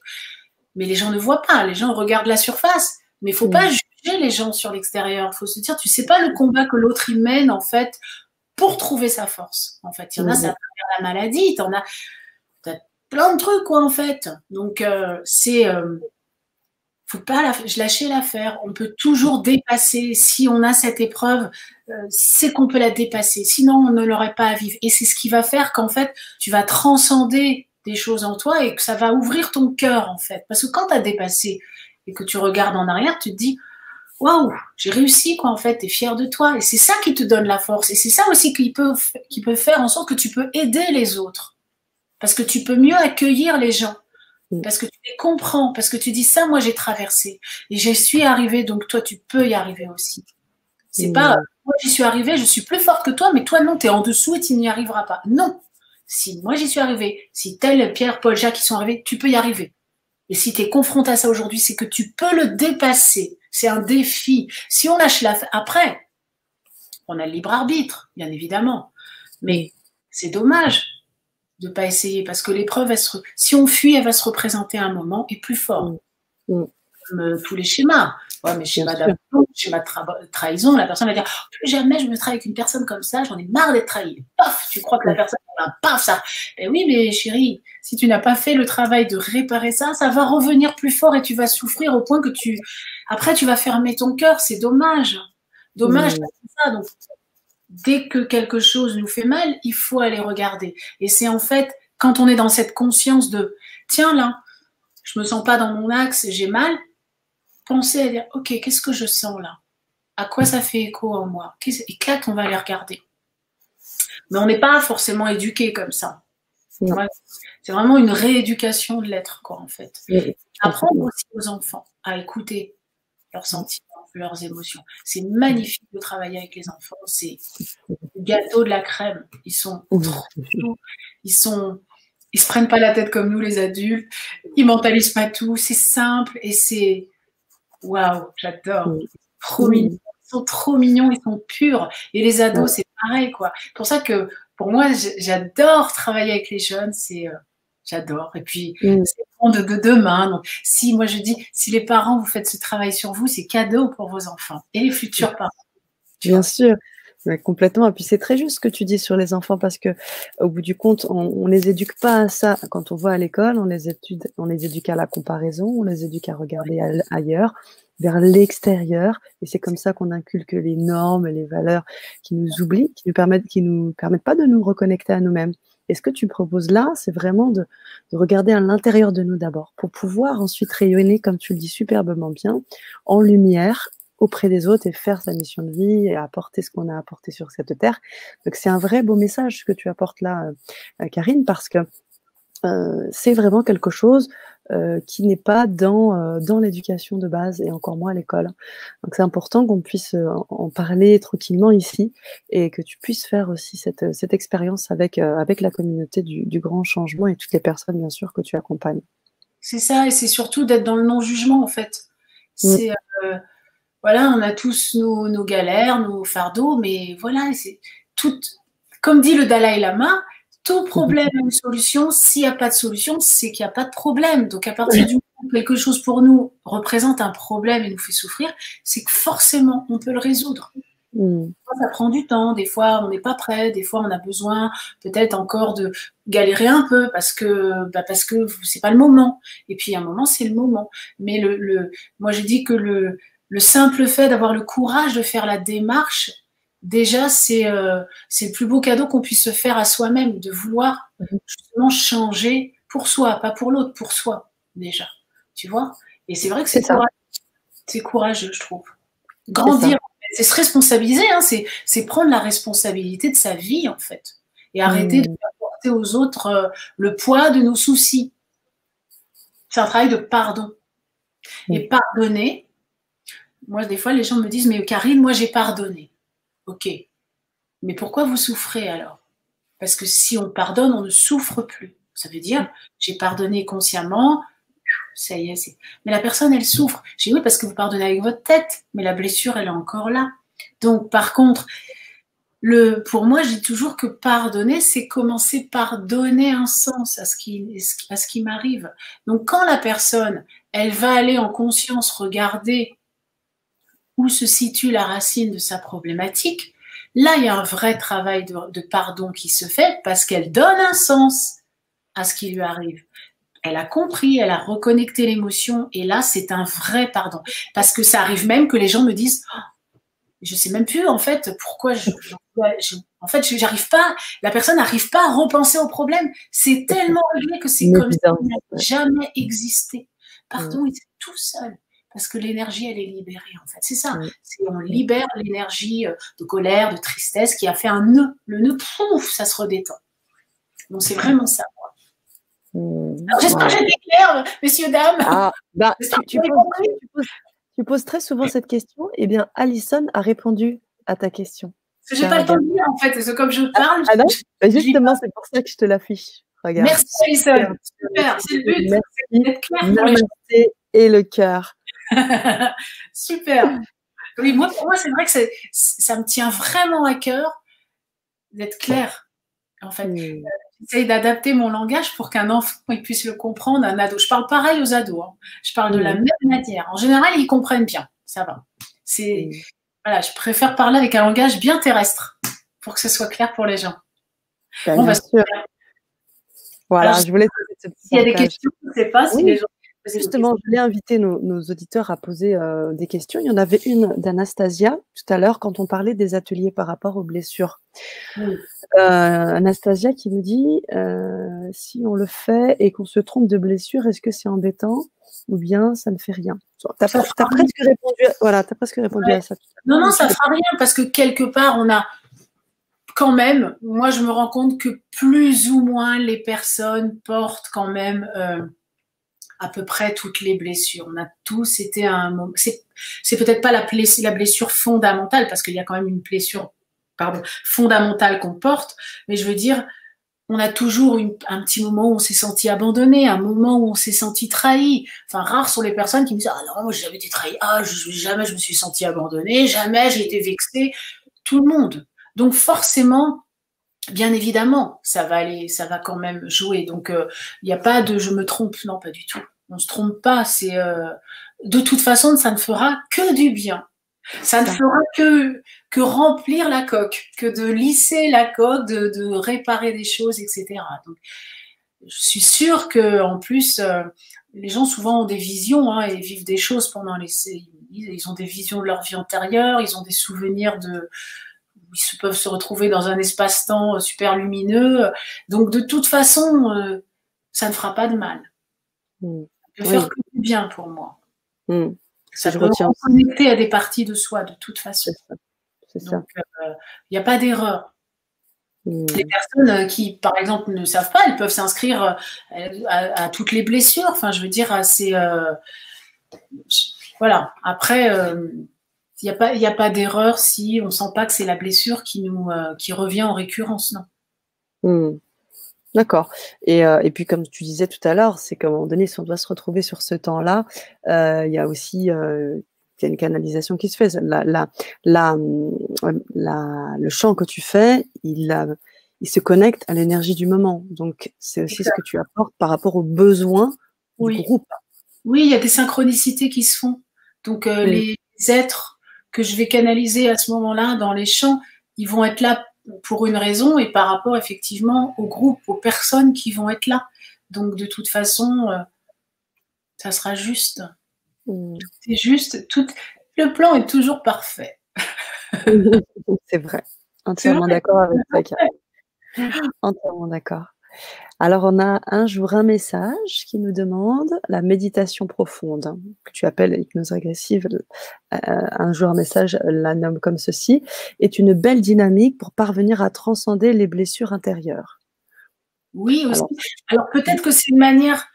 Mais les gens ne voient pas, les gens regardent la surface. Mais il faut pas juger les gens sur l'extérieur. Il faut se dire, tu sais pas le combat que l'autre y mène, en fait, pour trouver sa force. En fait, il y en a, ça à travers la maladie, t'as plein de trucs, quoi, en fait. Donc, faut pas lâcher l'affaire. On peut toujours dépasser. Si on a cette épreuve, c'est qu'on peut la dépasser. Sinon, on ne l'aurait pas à vivre. Et c'est ce qui va faire qu'en fait, tu vas transcender des choses en toi et que ça va ouvrir ton cœur, en fait. Parce que quand tu as dépassé et que tu regardes en arrière, tu te dis, waouh, j'ai réussi, quoi, en fait. Tu es fier de toi. Et c'est ça qui te donne la force. Et c'est ça aussi qui peut faire en sorte que tu peux aider les autres. Parce que tu peux mieux accueillir les gens. Parce que tu les comprends, parce que tu dis ça, moi j'ai traversé et j'y suis arrivée, donc toi tu peux y arriver aussi. C'est pas moi j'y suis arrivée, je suis plus forte que toi, mais toi non, tu es en dessous et tu n'y arriveras pas. Non. Si moi j'y suis arrivée, si tel Pierre, Paul, Jacques qui sont arrivés, tu peux y arriver. Et si tu es confronté à ça aujourd'hui, c'est que tu peux le dépasser. C'est un défi. Si on lâche après, on a le libre arbitre, bien évidemment. Mais c'est dommage de ne pas essayer, parce que l'épreuve, si on fuit, elle va se représenter à un moment et plus fort. Comme tous les schémas. Ouais, mais schéma d'abandon, schéma de trahison, la personne va dire oh, plus jamais je me trahi avec une personne comme ça, j'en ai marre d'être trahi. Paf, tu crois que la personne va paf ça. Ben oui, mais chérie, si tu n'as pas fait le travail de réparer ça, ça va revenir plus fort et tu vas souffrir au point que après tu vas fermer ton cœur. C'est dommage. Dommage, c'est ça. Donc dès que quelque chose nous fait mal, il faut aller regarder. Et c'est en fait, quand on est dans cette conscience de, tiens là, je me sens pas dans mon axe, j'ai mal, pensez à dire, ok, qu'est-ce que je sens là? À quoi ça fait écho en moi? Et clac, on va aller regarder. Mais on n'est pas forcément éduqué comme ça. C'est vraiment une rééducation de l'être, quoi, en fait. Apprendre aussi aux enfants à écouter leurs sentiments, leurs émotions. C'est magnifique de travailler avec les enfants. C'est le gâteau de la crème. Ils sont trop chauds. Ils se prennent pas la tête comme nous, les adultes. Ils mentalisent pas tout. C'est simple et c'est waouh, j'adore. Trop mignons. Ils sont trop mignons, ils sont purs. Et les ados, c'est pareil, quoi. C'est pour ça que pour moi, j'adore travailler avec les jeunes. J'adore. Et puis, c'est le monde de demain. Donc, moi, je dis, si les parents, vous faites ce travail sur vous, c'est cadeau pour vos enfants et les futurs parents. Bien sûr. Ouais, complètement. Et puis, c'est très juste ce que tu dis sur les enfants parce que, au bout du compte, on les éduque pas à ça. Quand on va à l'école, on les éduque à la comparaison, on les éduque à regarder ailleurs, vers l'extérieur. Et c'est comme ça qu'on inculque les normes et les valeurs qui nous oublient, qui nous permettent pas de nous reconnecter à nous-mêmes. Et ce que tu proposes là, c'est vraiment de regarder à l'intérieur de nous d'abord, pour pouvoir ensuite rayonner, comme tu le dis superbement bien, en lumière auprès des autres et faire sa mission de vie et apporter ce qu'on a apporté sur cette terre. Donc c'est un vrai beau message que tu apportes là, Karine, parce que c'est vraiment quelque chose qui n'est pas dans l'éducation de base et encore moins à l'école. Donc c'est important qu'on puisse en parler tranquillement ici et que tu puisses faire aussi cette expérience avec la communauté du grand changement et toutes les personnes bien sûr que tu accompagnes. C'est ça, et c'est surtout d'être dans le non-jugement en fait. C'est voilà, on a tous nos galères, nos fardeaux, mais voilà, c'est tout. Comme dit le Dalai Lama, tout problème a une solution. S'il n'y a pas de solution, c'est qu'il n'y a pas de problème. Donc, à partir du moment où quelque chose pour nous représente un problème et nous fait souffrir, c'est que forcément, on peut le résoudre. Ça prend du temps. Des fois, on n'est pas prêt. Des fois, on a besoin peut-être encore de galérer un peu parce que c'est pas le moment. Et puis, à un moment, c'est le moment. Mais moi, je dis que le simple fait d'avoir le courage de faire la démarche, déjà, c'est le plus beau cadeau qu'on puisse se faire à soi-même, de vouloir justement changer pour soi, pas pour l'autre, pour soi, déjà. Tu vois? Et c'est vrai que c'est courageux, je trouve. Grandir, c'est se responsabiliser, hein, c'est prendre la responsabilité de sa vie, en fait. Et arrêter de porter aux autres le poids de nos soucis. C'est un travail de pardon. Et pardonner, moi, des fois, les gens me disent, mais Karine, moi, j'ai pardonné. Ok. Mais pourquoi vous souffrez alors? Parce que si on pardonne, on ne souffre plus. Ça veut dire, j'ai pardonné consciemment, ça y est. Mais la personne, elle souffre. J'ai dit, oui, parce que vous pardonnez avec votre tête, mais la blessure, elle est encore là. Donc, par contre, pour moi, je dis toujours que pardonner, c'est commencer par donner un sens à ce qui m'arrive. Donc, quand la personne, elle va aller en conscience regarder où se situe la racine de sa problématique, là, il y a un vrai travail de pardon qui se fait parce qu'elle donne un sens à ce qui lui arrive. Elle a compris, elle a reconnecté l'émotion et là, c'est un vrai pardon. Parce que ça arrive même que les gens me disent oh, je sais même plus en fait pourquoi en fait j'arrive pas, la personne n'arrive pas à repenser au problème. C'est tellement réglé que c'est comme si ça n'a jamais existé. Pardon, il est tout seul. Parce que l'énergie, elle est libérée, en fait. C'est ça. On libère l'énergie de colère, de tristesse qui a fait un nœud. Le nœud, pouf, ça se redétend. Donc, c'est vraiment ça. J'espère que j'ai été claire, messieurs, dames. Ah, bah, tu poses très souvent cette question. Eh bien, Alison a répondu à ta question. Je n'ai pas le temps de dire, en fait. Parce que comme je parle... Ah non, justement, c'est pour ça que je te l'affiche. Regarde. Merci, Alison. Super, c'est le but. Merci. D'être clair pour les gens. Et le cœur. Super. Oui, pour moi, c'est vrai que ça me tient vraiment à cœur d'être clair. En fait, j'essaye d'adapter mon langage pour qu'un enfant puisse le comprendre, un ado. Je parle pareil aux ados. Hein. Je parle de la même manière. En général, ils comprennent bien. Ça va. Voilà, je préfère parler avec un langage bien terrestre pour que ce soit clair pour les gens. Bon, bien sûr. Voilà, alors, je voulais. S'il y a des questions, je ne sais pas si les gens. Justement, je voulais inviter nos auditeurs à poser des questions. Il y en avait une d'Anastasia tout à l'heure quand on parlait des ateliers par rapport aux blessures. Anastasia qui me dit si on le fait et qu'on se trompe de blessure, est-ce que c'est embêtant ou bien ça ne fait rien? Tu as presque répondu. Voilà, tu as presque répondu à ça. Non, ça ne fera rien parce que quelque part, on a quand même. Moi, je me rends compte que plus ou moins les personnes portent quand même. À peu près toutes les blessures. On a tous été à un moment. C'est peut-être pas la blessure fondamentale, parce qu'il y a quand même une blessure fondamentale qu'on porte, mais je veux dire, on a toujours un petit moment où on s'est senti abandonné, un moment où on s'est senti trahi. Enfin, rares sont les personnes qui me disent « Ah non, moi j'ai jamais été trahi, jamais je me suis senti abandonné, jamais j'ai été vexé. » Tout le monde. Donc forcément, bien évidemment, ça va quand même jouer. Donc, il n'y a pas de « je me trompe ». Non, pas du tout. On ne se trompe pas. De toute façon, ça ne fera que du bien. Ça ne fera que remplir la coque, que de lisser la coque, de réparer des choses, etc. Donc, je suis sûre que en plus, les gens souvent ont des visions et vivent des choses pendant ils ont des visions de leur vie antérieure, ils ont des souvenirs ils peuvent se retrouver dans un espace-temps super lumineux. Donc, de toute façon, ça ne fera pas de mal. Ça peut faire que du bien pour moi. Ça peut reconnecter à des parties de soi, de toute façon. C'est ça. Donc, il n'y a pas d'erreur. Les personnes qui, par exemple, ne savent pas, elles peuvent s'inscrire à toutes les blessures. Enfin, je veux dire, voilà. Après... il n'y a pas d'erreur si on ne sent pas que c'est la blessure qui revient en récurrence, non. D'accord. Et puis, comme tu disais tout à l'heure, c'est qu'à un moment donné, si on doit se retrouver sur ce temps-là, il y a aussi il y a une canalisation qui se fait. Le chant que tu fais, il se connecte à l'énergie du moment. Donc, c'est aussi ce que tu apportes par rapport aux besoins du groupe. Oui, il y a des synchronicités qui se font. Donc, les êtres que je vais canaliser à ce moment-là dans les chants, ils vont être là pour une raison et par rapport effectivement au groupe, aux personnes qui vont être là. Donc de toute façon, ça sera juste. C'est juste. Le plan est toujours parfait. C'est vrai. Entièrement d'accord avec toi, Karine. Entièrement d'accord. Alors, on a un jour un message qui nous demande la méditation profonde, que tu appelles hypnose régressive. Un jour un message la nomme comme ceci, est une belle dynamique pour parvenir à transcender les blessures intérieures. Oui, aussi. Alors peut-être que c'est une manière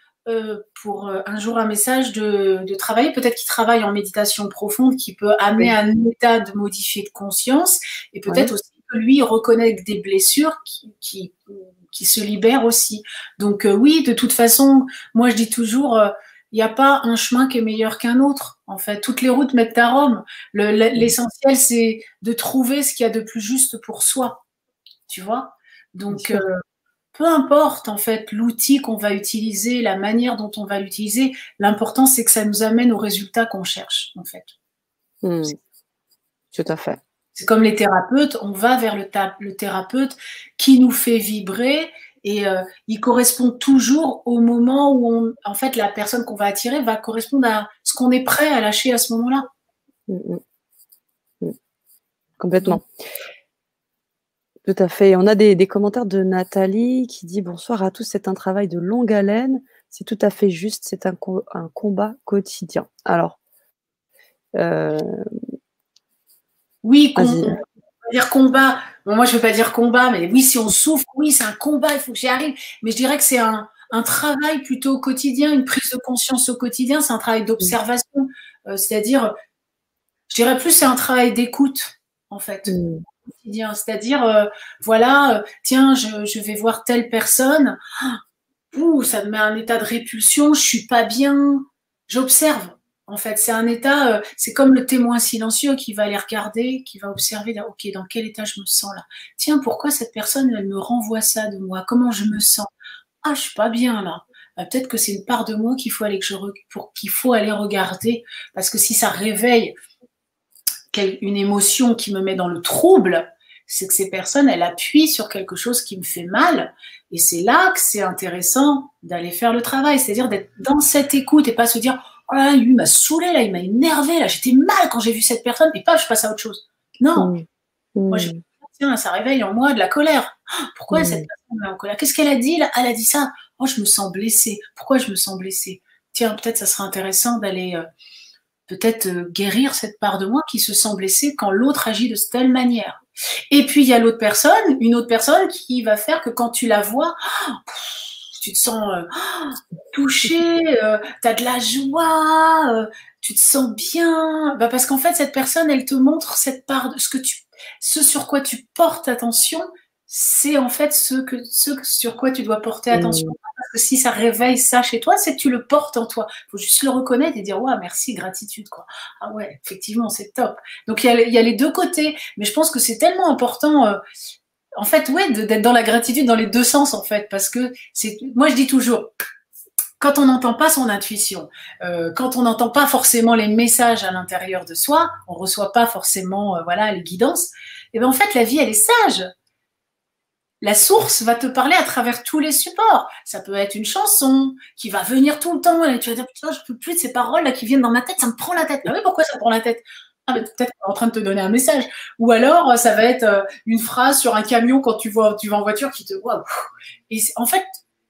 pour un jour un message de travailler, peut-être qu'il travaille en méditation profonde qui peut amener à un état de modifier de conscience et peut-être aussi que lui reconnaît des blessures qui se libèrent aussi. Donc oui, de toute façon, moi je dis toujours, il n'y a pas un chemin qui est meilleur qu'un autre. En fait, toutes les routes mènent à Rome. L'essentiel, c'est de trouver ce qu'il y a de plus juste pour soi. Tu vois? Donc, peu importe en fait l'outil qu'on va utiliser, la manière dont on va l'utiliser, l'important c'est que ça nous amène au résultat qu'on cherche en fait. Tout à fait. C'est comme les thérapeutes, on va vers le thérapeute qui nous fait vibrer et il correspond toujours au moment où en fait la personne qu'on va attirer va correspondre à ce qu'on est prêt à lâcher à ce moment-là. Complètement. Tout à fait. On a des commentaires de Nathalie qui dit « Bonsoir à tous, c'est un travail de longue haleine. C'est tout à fait juste, c'est un combat quotidien. » Alors, oui, on va dire combat. Bon, moi, je ne veux pas dire combat, mais oui, si on souffre, oui, c'est un combat, il faut que j'y arrive. Mais je dirais que c'est un travail plutôt quotidien, une prise de conscience au quotidien, c'est un travail d'observation. C'est-à-dire, je dirais plus, c'est un travail d'écoute, en fait. C'est-à-dire, voilà, tiens, je vais voir telle personne, ça me met un état de répulsion, je suis pas bien, j'observe. En fait, c'est un état, c'est comme le témoin silencieux qui va aller regarder, qui va observer, ok, dans quel état je me sens là. Tiens, pourquoi cette personne, elle me renvoie ça de moi? Comment je me sens? Ah, je suis pas bien là. Peut-être que c'est une part de moi qu'il faut aller regarder, parce que si ça réveille une émotion qui me met dans le trouble, c'est que ces personnes, elles appuient sur quelque chose qui me fait mal. Et c'est là que c'est intéressant d'aller faire le travail, c'est-à-dire d'être dans cette écoute et pas se dire « Oh là là, lui il m'a saoulé, là, il m'a énervé, là, j'étais mal quand j'ai vu cette personne, et paf, je passe à autre chose. » Non. Moi, je me dis « Tiens, ça réveille en moi de la colère. Pourquoi cette personne est en colère? Qu'est-ce qu'elle a dit là? Elle a dit ça. Oh, je me sens blessée. Pourquoi je me sens blessée? Tiens, peut-être ça serait intéressant d'aller... peut-être guérir cette part de moi qui se sent blessée quand l'autre agit de telle manière. Et puis il y a une autre personne qui va faire que quand tu la vois, tu te sens touché, tu as de la joie, tu te sens bien. Parce qu'en fait, cette personne, elle te montre cette part de ce sur quoi tu portes attention, c'est en fait ce sur quoi tu dois porter attention. Parce que si ça réveille ça chez toi, c'est que tu le portes en toi. Il faut juste le reconnaître et dire ouais, merci, gratitude, quoi. Ah ouais, effectivement, c'est top. Donc il y a les deux côtés, mais je pense que c'est tellement important. En fait, ouais, d'être dans la gratitude dans les deux sens, en fait, parce que moi je dis toujours, quand on n'entend pas son intuition, quand on n'entend pas forcément les messages à l'intérieur de soi, on reçoit pas forcément, voilà, les guidances. Et ben en fait, la vie, elle est sage. La source va te parler à travers tous les supports. Ça peut être une chanson qui va venir tout le temps. Et tu vas dire, putain, je peux plus de ces paroles là qui viennent dans ma tête, ça me prend la tête. Ah oui, pourquoi ça me prend la tête? Ah, mais peut-être qu'on est en train de te donner un message. Ou alors, ça va être une phrase sur un camion quand tu vas en voiture qui te... Waouh. Et en fait,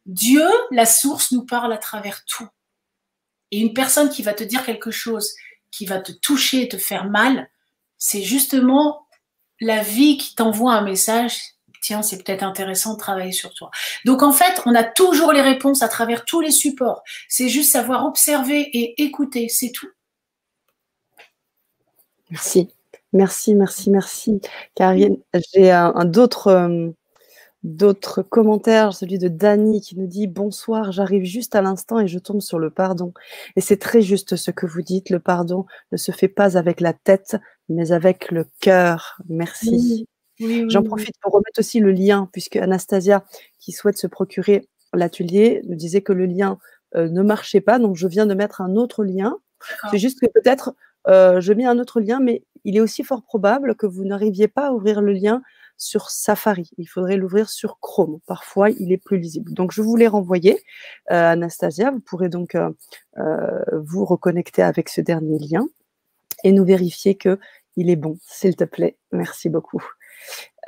Dieu, la source, nous parle à travers tout. Et une personne qui va te dire quelque chose, qui va te toucher et te faire mal, c'est justement la vie qui t'envoie un message. Tiens, c'est peut-être intéressant de travailler sur toi. Donc en fait, on a toujours les réponses à travers tous les supports. C'est juste savoir observer et écouter, c'est tout. Merci. Merci, merci, merci. Karine, j'ai d'autres commentaires, celui de Dany qui nous dit « Bonsoir, j'arrive juste à l'instant et je tombe sur le pardon. » Et c'est très juste ce que vous dites, le pardon ne se fait pas avec la tête, mais avec le cœur. Merci. Oui, J'en profite pour remettre aussi le lien, puisque Anastasia, qui souhaite se procurer l'atelier, nous disait que le lien ne marchait pas, donc je viens de mettre un autre lien. C'est juste que peut-être je mets un autre lien, mais il est aussi fort probable que vous n'arriviez pas à ouvrir le lien sur Safari. Il faudrait l'ouvrir sur Chrome. Parfois, il est plus lisible. Donc, je vous l'ai renvoyé. Anastasia, vous pourrez donc vous reconnecter avec ce dernier lien et nous vérifier qu'il est bon, s'il te plaît. Merci beaucoup.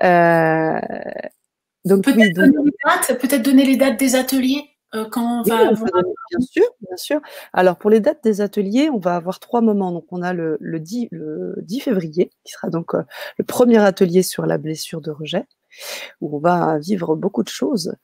Donc, peut-être donner les dates des ateliers quand on va bien sûr. Alors, pour les dates des ateliers, on va avoir 3 moments. Donc, on a le 10 février, qui sera donc le premier atelier sur la blessure de rejet, où on va vivre beaucoup de choses.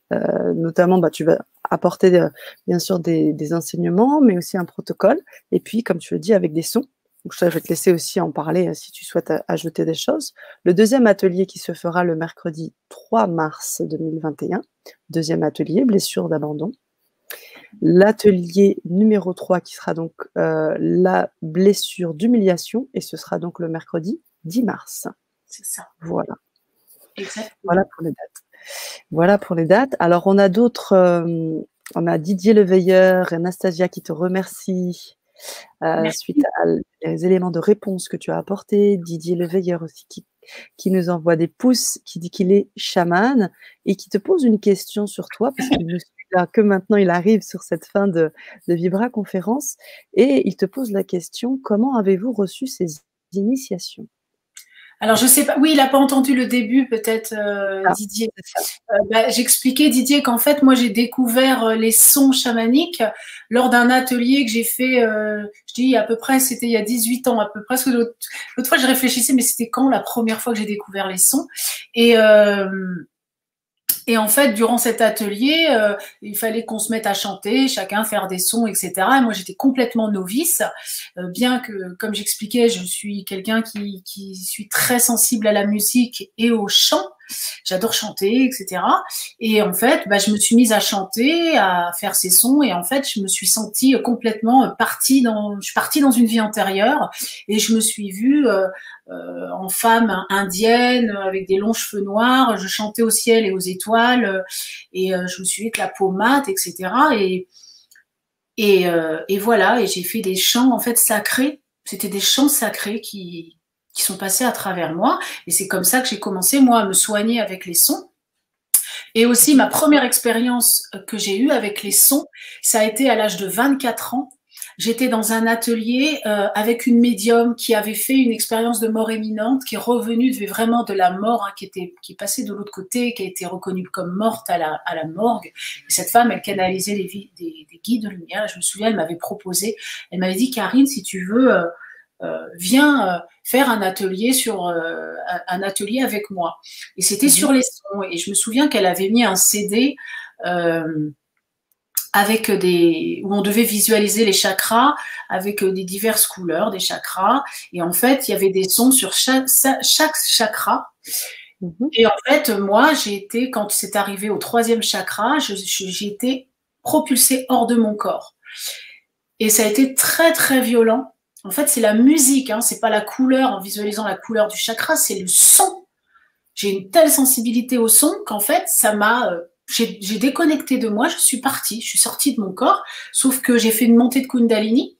Notamment, tu vas apporter bien sûr des enseignements, mais aussi un protocole. Et puis, comme tu le dis, avec des sons. Donc, je vais te laisser aussi en parler si tu souhaites ajouter des choses. Le deuxième atelier qui se fera le mercredi 3 mars 2021. Deuxième atelier, blessure d'abandon. l'atelier numéro 3 qui sera donc la blessure d'humiliation, et ce sera donc le mercredi 10 mars. C'est ça. Voilà. Exactement. Voilà pour les dates. Voilà pour les dates. Alors, on a d'autres. On a Didier Leveilleur et Anastasia qui te remercient suite aux éléments de réponse que tu as apportés. Didier Leveilleur aussi qui nous envoie des pouces, qui dit qu'il est chaman et qui te pose une question sur toi, parce qu'il ne suit là que maintenant, il arrive sur cette fin de Vibra Conférence, et il te pose la question: comment avez-vous reçu ces initiations? Alors, je sais pas. Oui, il n'a pas entendu le début, peut-être, Didier. J'expliquais, Didier, qu'en fait, moi, j'ai découvert les sons chamaniques lors d'un atelier que j'ai fait, je dis à peu près, c'était il y a 18 ans, à peu près. L'autre fois, je réfléchissais, mais c'était quand la première fois que j'ai découvert les sons? Et en fait, durant cet atelier, il fallait qu'on se mette à chanter, chacun faire des sons, etc. Et moi, j'étais complètement novice, bien que, comme j'expliquais, je suis quelqu'un qui suis très sensible à la musique et au chant. J'adore chanter, etc. Et en fait, je me suis mise à chanter, à faire ces sons, et en fait, je me suis sentie complètement je suis partie dans une vie antérieure, et je me suis vue en femme indienne avec des longs cheveux noirs. Je chantais au ciel et aux étoiles, et je me suis vue avec la peau mate, etc. Et voilà, et j'ai fait des chants en fait sacrés. C'était des chants sacrés qui sont passés à travers moi, et c'est comme ça que j'ai commencé moi à me soigner avec les sons. Et aussi ma première expérience que j'ai eue avec les sons, ça a été à l'âge de 24 ans. J'étais dans un atelier avec une médium qui avait fait une expérience de mort imminente, qui est revenue vraiment de la mort, hein, qui est passée de l'autre côté, qui a été reconnue comme morte à la morgue. Et cette femme, elle canalisait des guides de lumière. Je me souviens, elle m'avait proposé, elle m'avait dit: Karine, si tu veux, viens faire un atelier avec moi. Et c'était sur les sons. Et je me souviens qu'elle avait mis un CD avec où on devait visualiser les chakras avec des diverses couleurs des chakras. Et en fait, il y avait des sons sur chaque chakra. Et en fait, moi, quand c'est arrivé au 3e chakra, j'ai été propulsée hors de mon corps. Et ça a été très, très violent. En fait, c'est la musique, hein, c'est pas la couleur, en visualisant la couleur du chakra, c'est le son. J'ai une telle sensibilité au son qu'en fait, j'ai déconnecté de moi, je suis partie, je suis sortie de mon corps, sauf que j'ai fait une montée de Kundalini.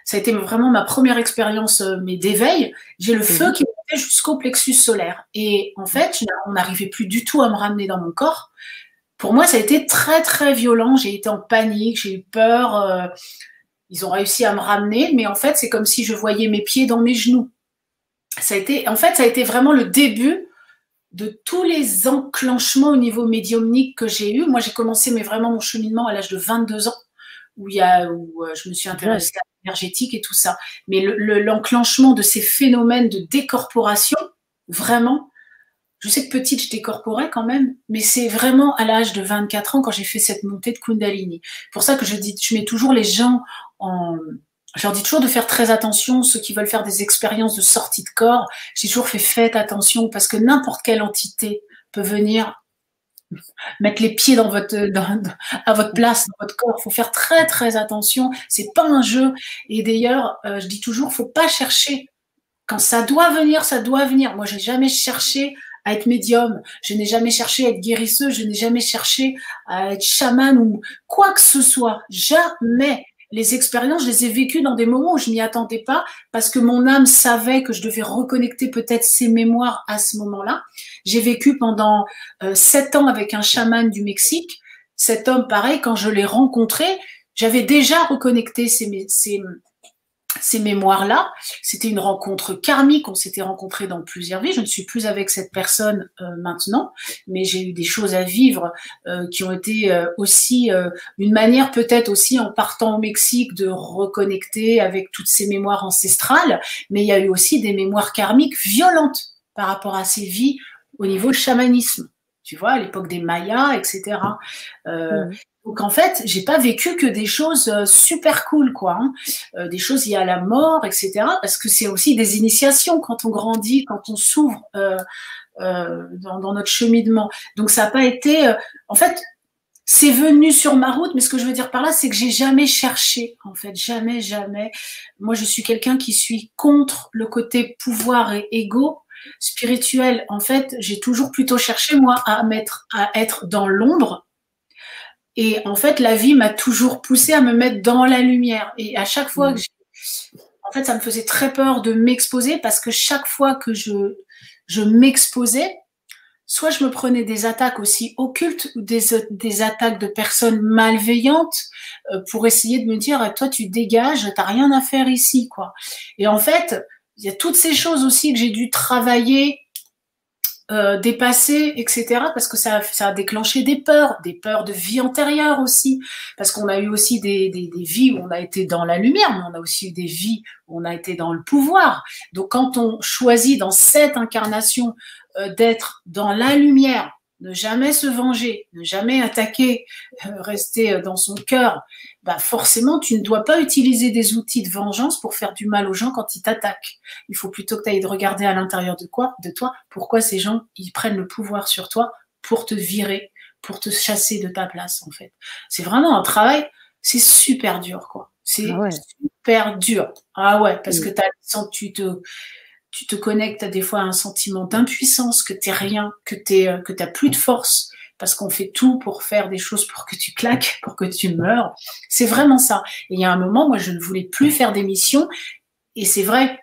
Ça a été vraiment ma première expérience d'éveil. J'ai le feu qui montait jusqu'au plexus solaire. Et en fait, on n'arrivait plus du tout à me ramener dans mon corps. Pour moi, ça a été très, très violent. J'ai été en panique, j'ai eu peur. Ils ont réussi à me ramener, mais en fait, c'est comme si je voyais mes pieds dans mes genoux. Ça a été vraiment le début de tous les enclenchements au niveau médiumnique que j'ai eu. Moi, j'ai commencé vraiment mon cheminement à l'âge de 22 ans, où je me suis intéressée à l'énergétique et tout ça. Mais l'enclenchement de ces phénomènes de décorporation, vraiment, je sais que petite, je décorporais quand même, mais c'est vraiment à l'âge de 24 ans quand j'ai fait cette montée de Kundalini. C'est pour ça que je mets toujours les gens je leur dis toujours de faire très attention, ceux qui veulent faire des expériences de sortie de corps. J'ai toujours fait faites attention, parce que n'importe quelle entité peut venir mettre les pieds à votre place, dans votre corps. Il faut faire très très attention. C'est pas un jeu. Et d'ailleurs, je dis toujours, faut pas chercher. Quand ça doit venir, ça doit venir. Moi, j'ai jamais cherché à être médium, je n'ai jamais cherché à être guérisseuse, je n'ai jamais cherché à être chamane ou quoi que ce soit. Jamais. Les expériences, je les ai vécues dans des moments où je m'y attendais pas, parce que mon âme savait que je devais reconnecter peut-être ses mémoires à ce moment-là. J'ai vécu pendant 7 ans avec un chaman du Mexique. Cet homme, pareil, quand je l'ai rencontré, j'avais déjà reconnecté ces mémoires-là. C'était une rencontre karmique, on s'était rencontrés dans plusieurs vies. Je ne suis plus avec cette personne maintenant, mais j'ai eu des choses à vivre qui ont été aussi une manière, peut-être aussi en partant au Mexique, de reconnecter avec toutes ces mémoires ancestrales, mais il y a eu aussi des mémoires karmiques violentes par rapport à ces vies au niveau chamanisme. Tu vois, à l'époque des Mayas, etc. Donc en fait, j'ai pas vécu que des choses super cool, quoi, hein. Des choses liées à la mort, etc. Parce que c'est aussi des initiations quand on grandit, quand on s'ouvre dans notre cheminement. Donc ça n'a pas été, en fait, c'est venu sur ma route, mais ce que je veux dire par là, c'est que j'ai jamais cherché, en fait, jamais, jamais. Moi, je suis quelqu'un qui suis contre le côté pouvoir et ego spirituel. En fait, j'ai toujours plutôt cherché, moi, à être dans l'ombre. Et en fait, la vie m'a toujours poussée à me mettre dans la lumière. Et à chaque fois que en fait, ça me faisait très peur de m'exposer parce que chaque fois que je m'exposais, soit je me prenais des attaques aussi occultes ou des attaques de personnes malveillantes pour essayer de me dire toi tu dégages, t'as rien à faire ici quoi. Et en fait, il y a toutes ces choses aussi que j'ai dû travailler, dépasser, etc. Parce que ça a déclenché des peurs de vie antérieure aussi. Parce qu'on a eu aussi des vies où on a été dans la lumière, mais on a aussi eu des vies où on a été dans le pouvoir. Donc quand on choisit dans cette incarnation d'être dans la lumière, ne jamais se venger, ne jamais attaquer, rester dans son cœur, bah forcément, tu ne dois pas utiliser des outils de vengeance pour faire du mal aux gens quand ils t'attaquent. Il faut plutôt que tu ailles regarder à l'intérieur de toi, pourquoi ces gens, ils prennent le pouvoir sur toi pour te virer, pour te chasser de ta place, en fait. C'est vraiment un travail, c'est super dur, quoi. C'est super dur. Ah ouais, parce que tu te connectes à des fois à un sentiment d'impuissance, que t'es rien, que t'as plus de force, parce qu'on fait tout pour faire des choses pour que tu claques, pour que tu meurs. C'est vraiment ça. Et il y a un moment, moi, je ne voulais plus faire d'émissions, et c'est vrai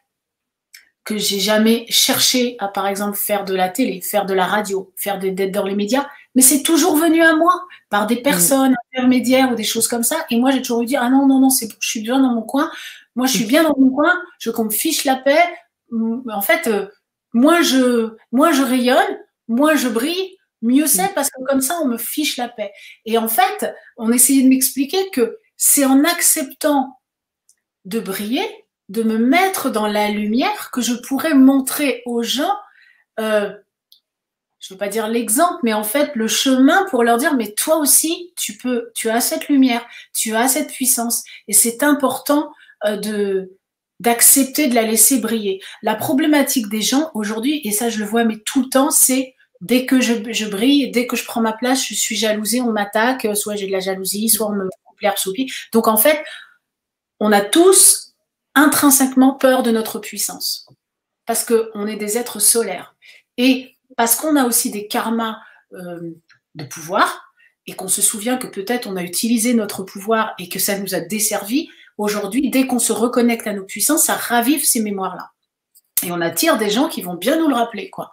que j'ai jamais cherché à, par exemple, faire de la télé, faire de la radio, d'être dans les médias, mais c'est toujours venu à moi, par des personnes intermédiaires ou des choses comme ça, et moi, j'ai toujours eu dit, ah non, non, non, je suis bien dans mon coin, moi, je suis bien dans mon coin, qu'on me fiche la paix. En fait, moins je rayonne, moins je brille, mieux c'est parce que comme ça, on me fiche la paix. Et en fait, on essayait de m'expliquer que c'est en acceptant de briller, de me mettre dans la lumière, que je pourrais montrer aux gens, je ne veux pas dire l'exemple, mais en fait le chemin pour leur dire, mais toi aussi, tu as cette lumière, tu as cette puissance, et c'est important d'accepter de la laisser briller. La problématique des gens aujourd'hui, et ça je le vois mais tout le temps, c'est dès que je brille, dès que je prends ma place, je suis jalousée, on m'attaque, soit j'ai de la jalousie, soit on me coupe l'herbe sous le pied. Donc en fait, on a tous intrinsèquement peur de notre puissance parce qu'on est des êtres solaires et parce qu'on a aussi des karmas de pouvoir et qu'on se souvient que peut-être on a utilisé notre pouvoir et que ça nous a desservi. Aujourd'hui, dès qu'on se reconnecte à nos puissances, ça ravive ces mémoires-là. Et on attire des gens qui vont bien nous le rappeler, quoi.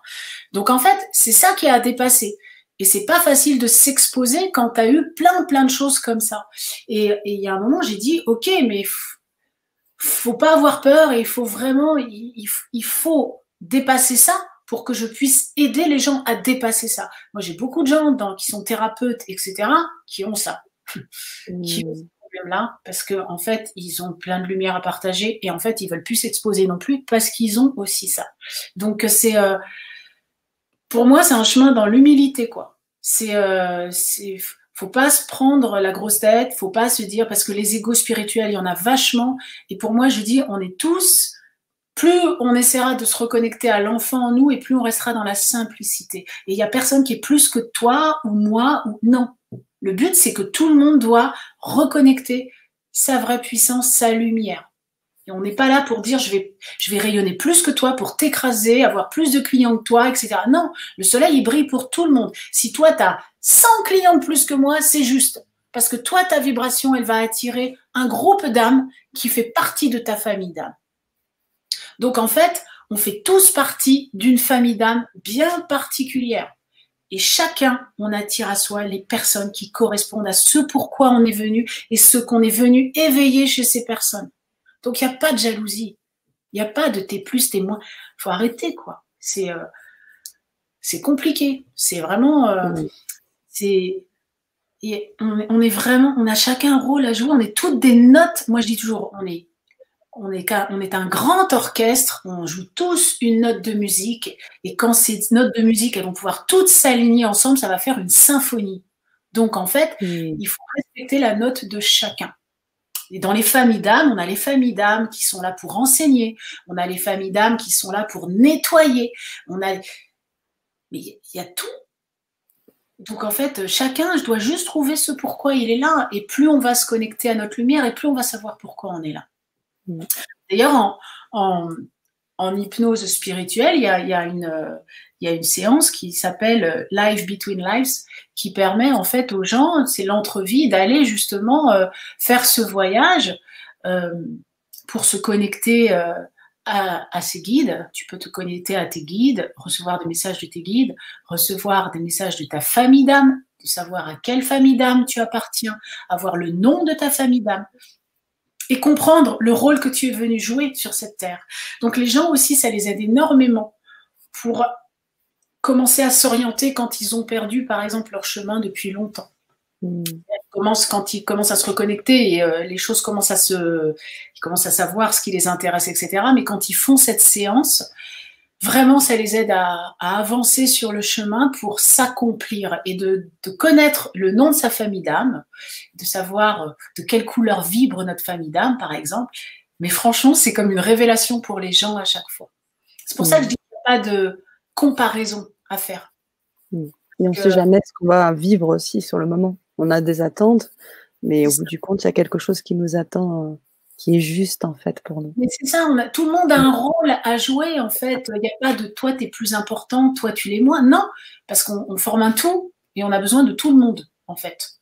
Donc en fait, c'est ça qui a à dépasser. Et c'est pas facile de s'exposer quand tu as eu plein de choses comme ça. Et il y a un moment, j'ai dit, ok, mais faut pas avoir peur et il faut vraiment, il faut dépasser ça pour que je puisse aider les gens à dépasser ça. Moi, j'ai beaucoup de gens qui sont thérapeutes, etc., qui ont ça. Qui ont ce problème-là parce qu'en en fait, ils ont plein de lumière à partager et en fait, ils veulent plus s'exposer non plus parce qu'ils ont aussi ça. Donc, pour moi, c'est un chemin dans l'humilité, quoi. Faut pas se prendre la grosse tête, faut pas se dire, parce que les égos spirituels, il y en a vachement. Et pour moi, je dis, on est tous, plus on essaiera de se reconnecter à l'enfant en nous et plus on restera dans la simplicité. Et il y a personne qui est plus que toi ou moi ou non. Le but, c'est que tout le monde doit reconnecter sa vraie puissance, sa lumière. Et on n'est pas là pour dire je vais rayonner plus que toi, pour t'écraser, avoir plus de clients que toi, etc. Non, le soleil, il brille pour tout le monde. Si toi, tu as 100 clients de plus que moi, c'est juste. Parce que toi, ta vibration, elle va attirer un groupe d'âmes qui fait partie de ta famille d'âmes. Donc en fait, on fait tous partie d'une famille d'âmes bien particulière. Et chacun, on attire à soi les personnes qui correspondent à ce pourquoi on est venu et ce qu'on est venu éveiller chez ces personnes. Donc, il n'y a pas de jalousie. Il n'y a pas de t'es plus, t'es moins. Il faut arrêter, quoi. C'est compliqué. C'est vraiment... on est vraiment... On a chacun un rôle à jouer. On est toutes des notes. Moi, je dis toujours, on est un grand orchestre. On joue tous une note de musique. Et quand ces notes de musique, elles vont pouvoir toutes s'aligner ensemble, ça va faire une symphonie. Donc, en fait, il faut respecter la note de chacun. Et dans les familles d'âmes, on a les familles d'âmes qui sont là pour enseigner, on a les familles d'âmes qui sont là pour nettoyer, mais il y a tout. Donc en fait, chacun, je dois juste trouver ce pourquoi il est là. Et plus on va se connecter à notre lumière, et plus on va savoir pourquoi on est là. Mm. D'ailleurs, en hypnose spirituelle, il y a une séance qui s'appelle Life Between Lives, qui permet en fait aux gens, c'est l'entrevie, d'aller justement faire ce voyage euh, pour se connecter à ses guides. Tu peux te connecter à tes guides, recevoir des messages de tes guides, recevoir des messages de ta famille d'âme, de savoir à quelle famille d'âme tu appartiens, avoir le nom de ta famille d'âme et comprendre le rôle que tu es venu jouer sur cette terre. Donc les gens aussi, ça les aide énormément pour commencer à s'orienter quand ils ont perdu, par exemple, leur chemin depuis longtemps. Quand ils commencent à se reconnecter et les choses commencent ils commencent à savoir ce qui les intéresse, etc. Mais quand ils font cette séance, vraiment, ça les aide à avancer sur le chemin pour s'accomplir et de connaître le nom de sa famille d'âme, de savoir de quelle couleur vibre notre famille d'âme, par exemple. Mais franchement, c'est comme une révélation pour les gens à chaque fois. C'est pour ça que je dis qu'il n'y a pas de comparaison à faire. Et on ne sait jamais ce qu'on va vivre aussi sur le moment. On a des attentes, mais au bout du compte, il y a quelque chose qui nous attend, qui est juste en fait pour nous. Mais c'est ça, tout le monde a un rôle à jouer en fait. Il n'y a pas de toi, tu es plus important, toi, tu l'es moins. Non, parce qu'on forme un tout et on a besoin de tout le monde en fait.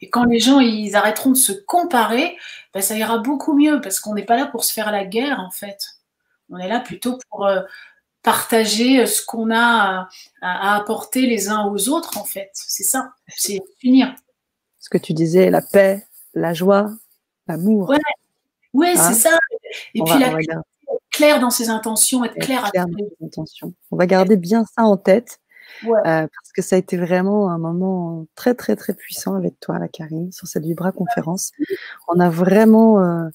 Et quand les gens ils arrêteront de se comparer, ben, ça ira beaucoup mieux parce qu'on n'est pas là pour se faire la guerre en fait. On est là plutôt pour partager ce qu'on a à apporter les uns aux autres en fait. C'est ça, c'est unir. Ce que tu disais, la paix, la joie, l'amour. Ouais, oui, c'est ça. Et puis la être clair dans ses intentions, être clair dans ses intentions. On va garder bien ça en tête. Ouais. Parce que ça a été vraiment un moment très, très, très puissant avec toi, la Karine, sur cette Vibra conférence. On a vraiment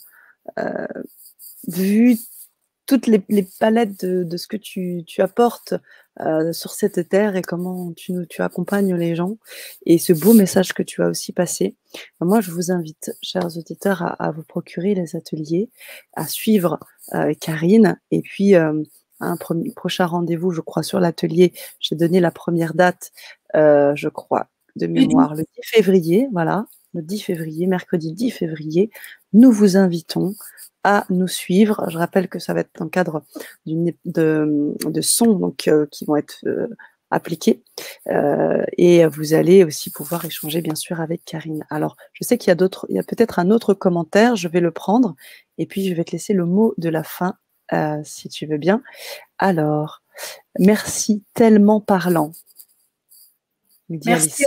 vu toutes les palettes de ce que tu apportes sur cette terre et comment tu accompagnes les gens et ce beau message que tu as aussi passé. Moi, je vous invite, chers auditeurs, à vous procurer les ateliers, à suivre Karine et puis un prochain rendez-vous, je crois, sur l'atelier. J'ai donné la première date, je crois, de mémoire, le 10 février, voilà, le 10 février, mercredi 10 février. Nous vous invitons à nous suivre. Je rappelle que ça va être dans le cadre de sons donc, qui vont être appliqués et vous allez aussi pouvoir échanger bien sûr avec Karine. Alors, je sais qu'il y a peut-être un autre commentaire, je vais le prendre et puis je vais te laisser le mot de la fin si tu veux bien. Alors, merci, tellement parlant. Merci.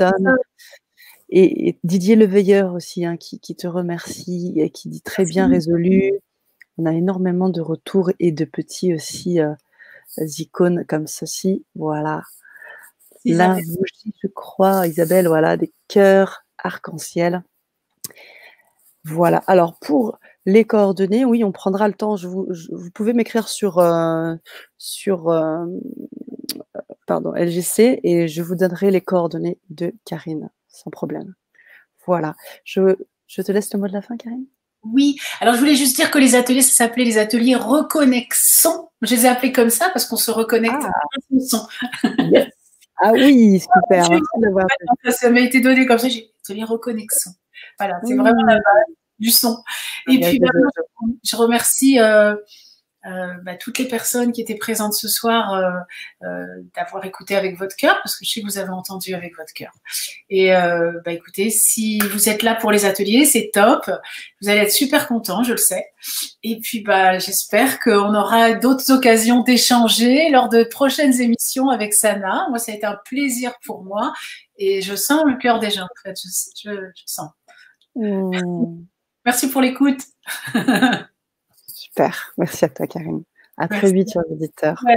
Et Didier Leveilleur aussi, hein, qui te remercie et qui dit très bien résolu. On a énormément de retours et de petits aussi icônes comme ceci. Voilà. La bougie, je crois, Isabelle, voilà, des cœurs arc-en-ciel. Voilà. Alors, pour les coordonnées, oui, on prendra le temps. Vous pouvez m'écrire sur LGC et je vous donnerai les coordonnées de Karine, sans problème. Voilà. Je te laisse le mot de la fin, Karine. Oui, alors je voulais juste dire que les ateliers, ça s'appelait les ateliers Reconnexons. Je les ai appelés comme ça parce qu'on se reconnecte à son son. Yes. Ah oui, super. Ça m'a été donné comme ça, j'ai atelier Reconnexons. Voilà, c'est vraiment la base du son. Et puis, je remercie toutes les personnes qui étaient présentes ce soir d'avoir écouté avec votre cœur, parce que je sais que vous avez entendu avec votre cœur. Et écoutez, si vous êtes là pour les ateliers, c'est top. Vous allez être super contents, je le sais. Et puis j'espère qu'on aura d'autres occasions d'échanger lors de prochaines émissions avec Sana. Moi, ça a été un plaisir pour moi. Et je sens le cœur des gens, en fait. Je sens. Merci pour l'écoute. Super. Merci à toi, Karine. À très vite, chers auditeurs. Ouais.